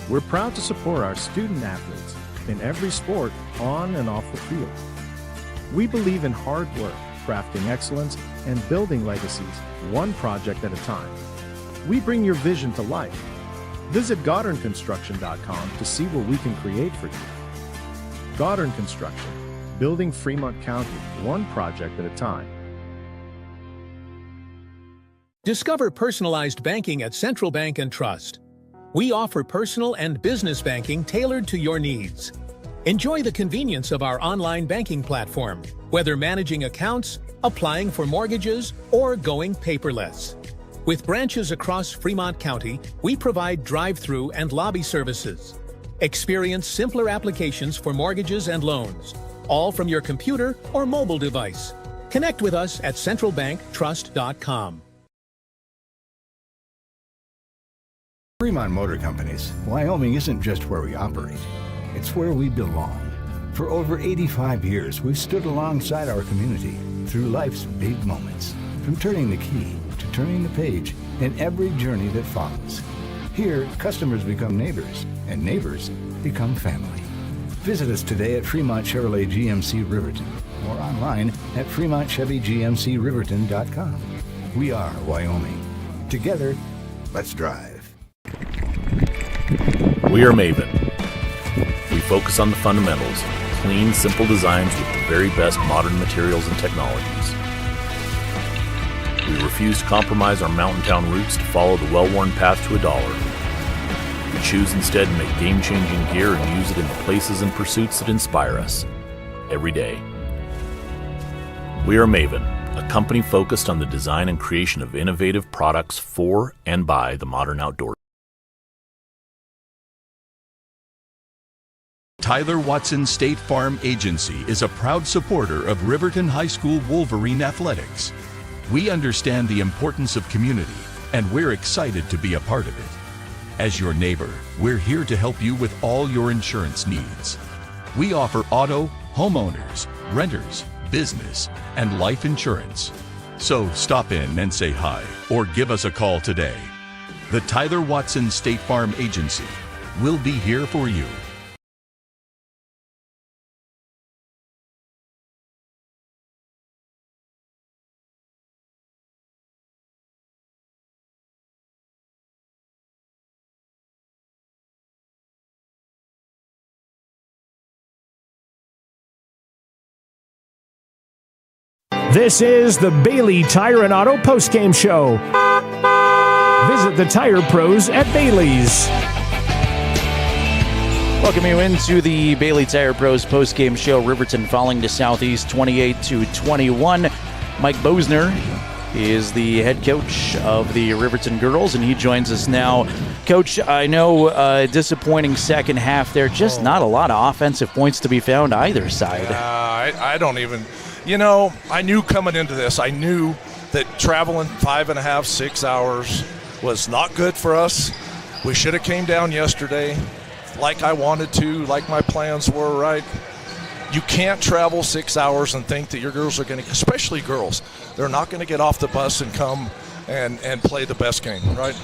We're proud to support our student athletes in every sport on and off the field. We believe in hard work, crafting excellence, and building legacies, one project at a time. We bring your vision to life. Visit GoddardConstruction.com to see what we can create for you. Goddard Construction, building Fremont County, one project at a time. Discover personalized banking at Central Bank and Trust. We offer personal and business banking tailored to your needs. Enjoy the convenience of our online banking platform, whether managing accounts, applying for mortgages, or going paperless. With branches across Fremont County, we provide drive-through and lobby services. Experience simpler applications for mortgages and loans, all from your computer or mobile device. Connect with us at centralbanktrust.com. Fremont Motor Companies, Wyoming isn't just where we operate, it's where we belong. For over 85 years, we've stood alongside our community through life's big moments, from turning the key to turning the page in every journey that follows. Here, customers become neighbors, and neighbors become family. Visit us today at Fremont Chevrolet GMC Riverton or online at FremontChevyGMCRiverton.com. We are Wyoming. Together, let's drive. We are Maven. We focus on the fundamentals, clean, simple designs with the very best modern materials and technologies. We refuse to compromise our mountain town roots to follow the well-worn path to $1. We choose instead to make game-changing gear and use it in the places and pursuits that inspire us every day. We are Maven, a company focused on the design and creation of innovative products for and by the modern outdoors. Tyler Watson State Farm Agency is a proud supporter of Riverton High School Wolverine Athletics. We understand the importance of community, and we're excited to be a part of it. As your neighbor, we're here to help you with all your insurance needs. We offer auto, homeowners, renters, business, and life insurance. So stop in and say hi, or give us a call today. The Tyler Watson State Farm Agency will be here for you. This is the Bailey Tire and Auto postgame show. Visit the tire pros at Bailey's. Welcome you into the Bailey Tire Pros postgame show. Riverton falling to Southeast 28-21. Mike Bosner is the head coach of the Riverton girls, and he joins us now. Coach, I know disappointing second half there. Just not a lot of offensive points to be found either side. I don't even... You know, I knew coming into this, I knew that traveling 5.5, 6 hours was not good for us. We should have came down yesterday like I wanted to, like my plans were, right? You can't travel 6 hours and think that your girls are going to, especially girls, they're not going to get off the bus and come and play the best game, right?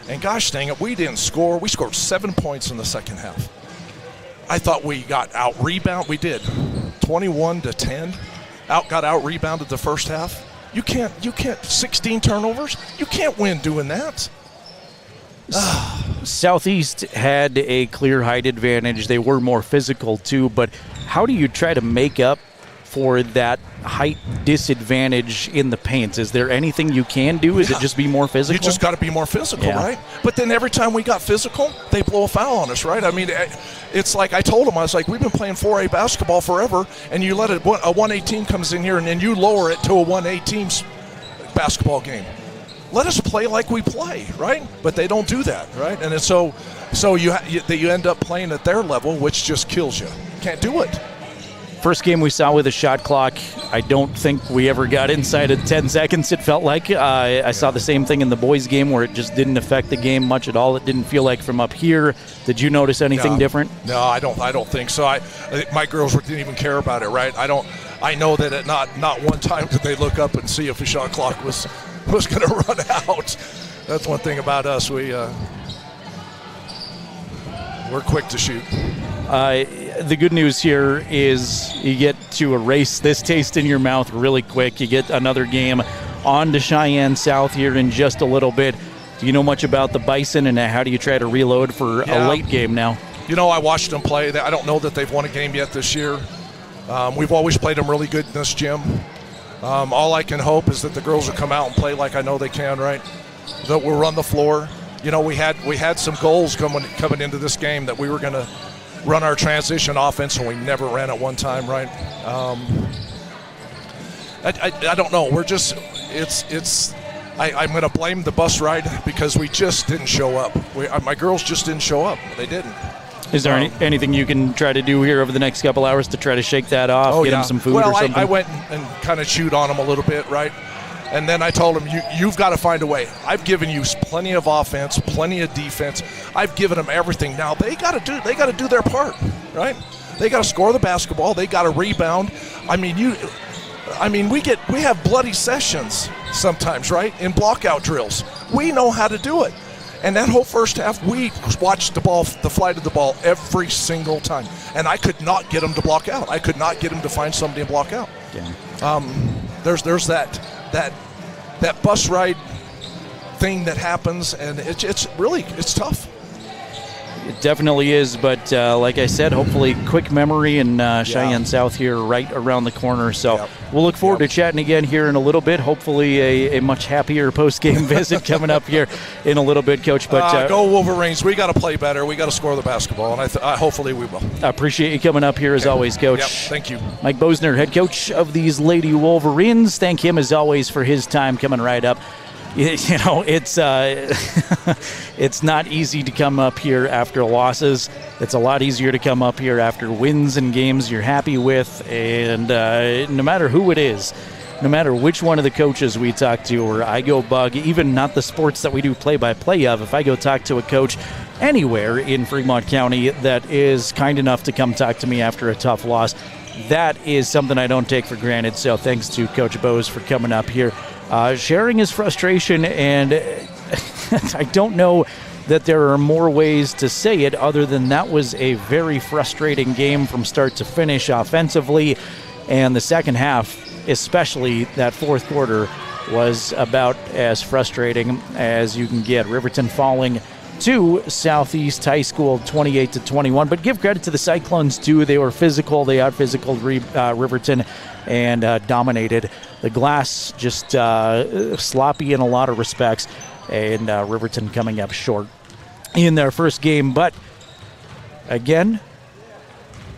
And gosh dang it, we didn't score. We scored 7 points in the second half. I thought we got out-rebound. We did, 21-10. Got out-rebounded the first half. You can't, 16 turnovers? You can't win doing that. Southeast had a clear height advantage. They were more physical too, but how do you try to make up for that height disadvantage in the paint? Is there anything you can do? Is it just be more physical? You just got to be more physical, right? But then every time we got physical, they blow a foul on us, right? I mean, it's like I told them, I was like, we've been playing 4A basketball forever, and you let a 1A team comes in here, and then you lower it to a 1A team's basketball game. Let us play like we play, right? But they don't do that, right? And it's so you end up playing at their level, which just kills you. Can't do it. First game we saw with a shot clock, I don't think we ever got inside of 10 seconds, it felt like. I saw the same thing in the boys' game where it just didn't affect the game much at all. It didn't feel like from up here. Did you notice anything different? No, I don't think so. My girls didn't even care about it, right? I know that at not one time did they look up and see if the shot clock was going to run out. That's one thing about us. We're quick to shoot. The good news here is you get to erase this taste in your mouth really quick. You get another game on to Cheyenne South here in just a little bit. Do you know much about the Bison, and how do you try to reload for a late game now? I watched them play. I don't know that they've won a game yet this year. We've always played them really good in this gym. All I can hope is that the girls will come out and play like I know they can, right? That we'll run the floor. We had some goals coming into this game that we were going to run our transition offense, and we never ran it one time, right? I don't know. We're just I'm going to blame the bus ride because we just didn't show up. My girls just didn't show up. They didn't. Is there anything you can try to do here over the next couple hours to try to shake that off, get them some food or something? I went and kind of chewed on them a little bit, right? And then I told them, you've got to find a way. I've given you plenty of offense, plenty of defense. I've given them everything. Now they got to do their part, right? They got to score the basketball. They got to rebound. We have bloody sessions sometimes, right? In blockout drills. We know how to do it. And that whole first half, we watched the flight of the ball every single time. And I could not get them to block out. I could not get them to find somebody and block out. Yeah. There's that bus ride thing that happens, and it's tough. It definitely is, but like I said, hopefully quick memory and Cheyenne South here right around the corner. So we'll look forward to chatting again here in a little bit. Hopefully a much happier post-game visit coming up here in a little bit, Coach. But go Wolverines. We got to play better. We got to score the basketball, and hopefully we will. I appreciate you coming up here as always, Coach. Yep, thank you. Mike Bosner, head coach of these Lady Wolverines. Thank him as always for his time coming right up. It's it's not easy to come up here after losses. It's a lot easier to come up here after wins and games you're happy with. And no matter who it is, no matter which one of the coaches we talk to, or I go bug, even not the sports that we do play-by-play of, if I go talk to a coach anywhere in Fremont County that is kind enough to come talk to me after a tough loss, that is something I don't take for granted. So thanks to Coach Bose for coming up here, sharing his frustration, and I don't know that there are more ways to say it other than that was a very frustrating game from start to finish offensively, and the second half, especially that fourth quarter, was about as frustrating as you can get. Riverton falling to Southeast High School 28-21, but give credit to the Cyclones too. They were physical. They out-physicaled Riverton and dominated. The glass just sloppy in a lot of respects, and Riverton coming up short in their first game. But again,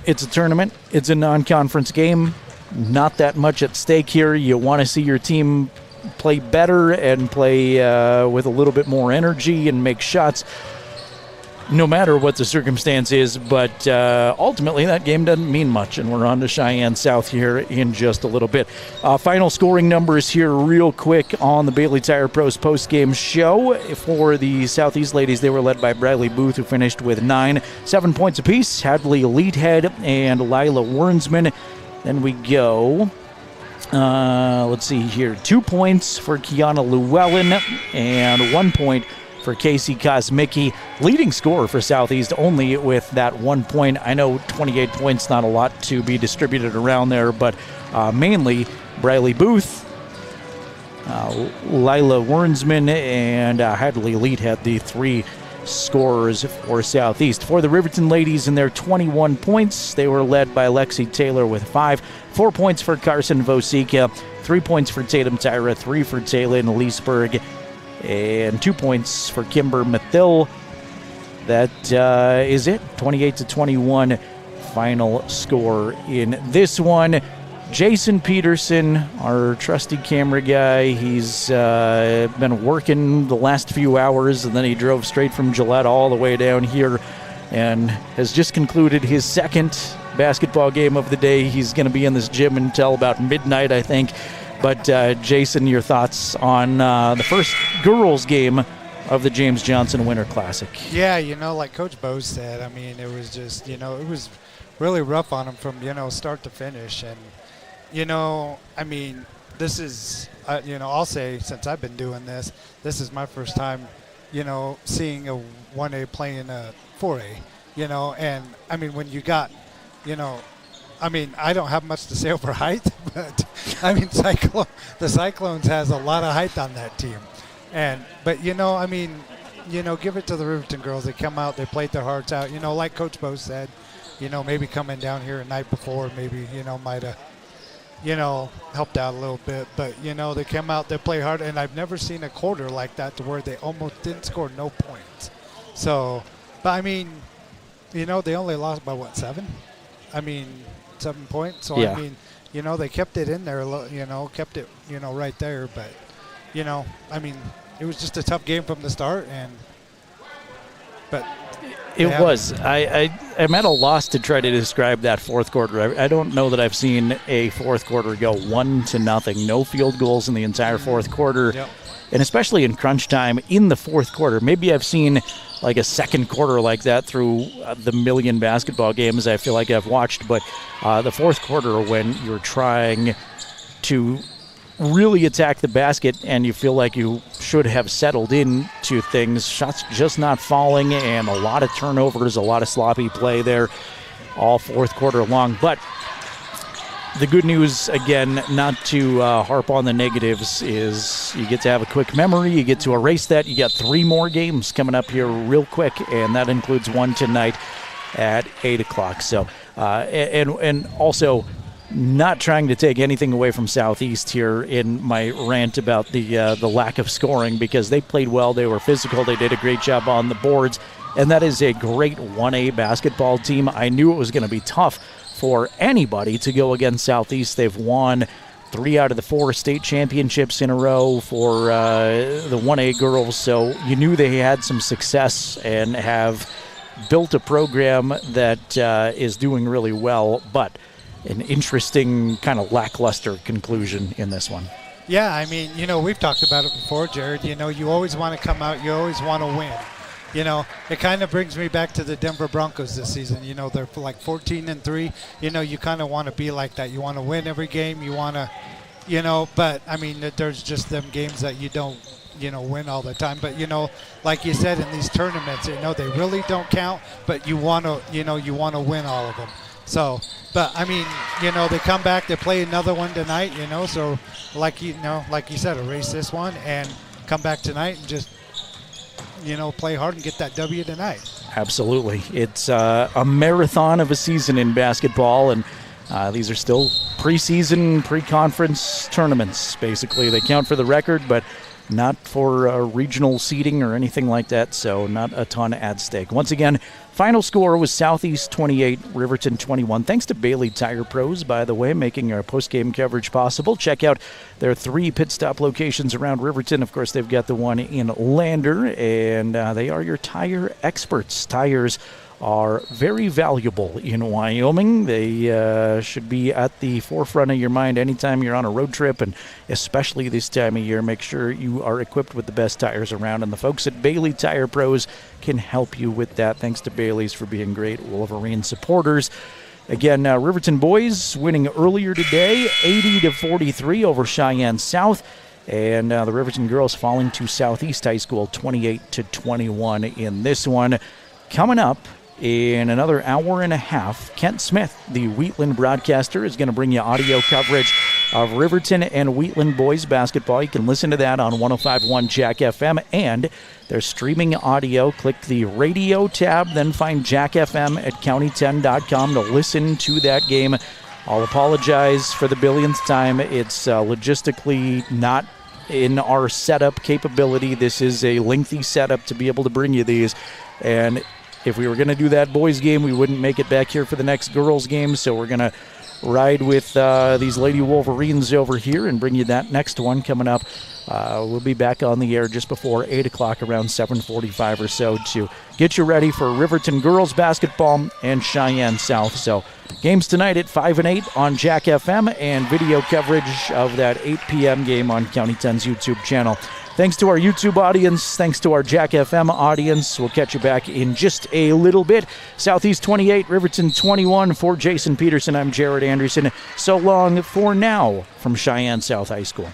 it's a tournament. It's a non-conference game. Not that much at stake here. You want to see your team play better and play with a little bit more energy and make shots no matter what the circumstance is, but ultimately that game doesn't mean much, and we're on to Cheyenne South here in just a little bit. Final scoring numbers here real quick on the Bailey Tire Pros post-game show. For the Southeast ladies, they were led by Bradley Booth, who finished with 7 points apiece. Hadley Leadhead and Lila Wernsman. Then we go, let's see here, 2 points for Kiana Llewellyn and 1 point for Casey Kosmicki. Leading scorer for Southeast only with that 1 point. I know 28 points, not a lot to be distributed around there, but mainly Bradley Booth, Lila Wernsman, and Hadley Leadhead, the three scorers for Southeast. For the Riverton ladies in their 21 points, they were led by Lexi Taylor with 5. 4 points for Carson Vosika, 3 points for Tatum Tyra, 3 for Taylor Leesburg, and 2 points for Kimber Mathil. That is it. 28-21 final score in this one. Jason Peterson, our trusty camera guy, he's been working the last few hours, and then he drove straight from Gillette all the way down here and has just concluded his second basketball game of the day. He's going to be in this gym until about midnight, I think. But, Jason, your thoughts on the first girls' game of the James Johnson Winter Classic? Yeah, like Coach Bose said, I mean, it was just, it was really rough on him from, start to finish. And, I mean, this is, I'll say since I've been doing this is my first time, seeing a 1A playing a 4A, and, I mean, when you got, I mean, I don't have much to say over height, but, I mean, the Cyclones has a lot of height on that team. But, I mean, give it to the Riverton girls. They come out, they played their hearts out. Like Coach Bose said, maybe coming down here a night before, maybe, might have, helped out a little bit. But, they came out, they play hard, and I've never seen a quarter like that to where they almost didn't score no points. So, but, I mean, they only lost by, 7? I mean, 7 points. So, yeah. I mean, they kept it in there, kept it, right there. But, I mean, it was just a tough game from the start, but it was. I'm at a loss to try to describe that fourth quarter. I don't know that I've seen a fourth quarter go 1-0. No field goals in the entire fourth quarter, and especially in crunch time in the fourth quarter. Maybe I've seen like a second quarter like that through the million basketball games I feel like I've watched, but the fourth quarter when you're trying to really attack the basket and you feel like you should have settled into things, shots just not falling, and a lot of turnovers, a lot of sloppy play there all fourth quarter long. But the good news, again, not to harp on the negatives, is you get to have a quick memory, you get to erase that. You got 3 more games coming up here real quick, and that includes one tonight at 8 o'clock. So, and also, not trying to take anything away from Southeast here in my rant about the lack of scoring, because they played well, they were physical, they did a great job on the boards, and that is a great 1A basketball team. I knew it was going to be tough for anybody to go against Southeast. They've won 3 out of the 4 state championships in a row for the 1A girls, so you knew they had some success and have built a program that is doing really well, but an interesting kind of lackluster conclusion in this one. Yeah, I mean, we've talked about it before, Jerrad. You always want to come out, you always want to win. It kind of brings me back to the Denver Broncos this season. They're like 14-3. You kind of want to be like that. You want to win every game. You want to, but I mean, there's just them games that you don't, win all the time. But, like you said, in these tournaments, they really don't count, but you want to, you want to win all of them. So, but I mean, they come back, they play another one tonight, so like you said, erase this one and come back tonight and just, play hard and get that W tonight. Absolutely. It's a marathon of a season in basketball, and these are still preseason, pre-conference tournaments, basically. They count for the record, but not for regional seeding or anything like that, so not a ton at stake. Once again, final score was Southeast 28, Riverton 21. Thanks to Bailey Tire Pros, by the way, making our post-game coverage possible. Check out their 3 pit stop locations around Riverton. Of course, they've got the one in Lander, and they are your tire experts. Tires are very valuable in Wyoming. They should be at the forefront of your mind anytime you're on a road trip, and especially this time of year. Make sure you are equipped with the best tires around, and the folks at Bailey Tire Pros can help you with that. Thanks to Bailey's for being great Wolverine supporters. Again, Riverton boys winning earlier today, 80-43 over Cheyenne South. And the Riverton girls falling to Southeast High School 28-21 in this one. Coming up in another hour and a half, Kent Smith, the Wheatland broadcaster, is going to bring you audio coverage of Riverton and Wheatland boys basketball. You can listen to that on 105.1 Jack FM, and there's streaming audio. Click the radio tab, then find Jack FM at county10.com to listen to that game. I'll apologize for the billionth time. It's logistically not in our setup capability. This is a lengthy setup to be able to bring you these, and if we were going to do that boys game, we wouldn't make it back here for the next girls game, so we're going to ride with these Lady Wolverines over here and bring you that next one coming up. We'll be back on the air just before 8 o'clock, around 7:45 or so, to get you ready for Riverton girls basketball and Cheyenne South. So games tonight at 5 and 8 on Jack FM, and video coverage of that 8 p.m. game on County 10's YouTube channel. Thanks to our YouTube audience. Thanks to our Jack FM audience. We'll catch you back in just a little bit. Southeast 28, Riverton 21. For Jason Peterson, I'm Jerrad Anderson. So long for now from Cheyenne South High School.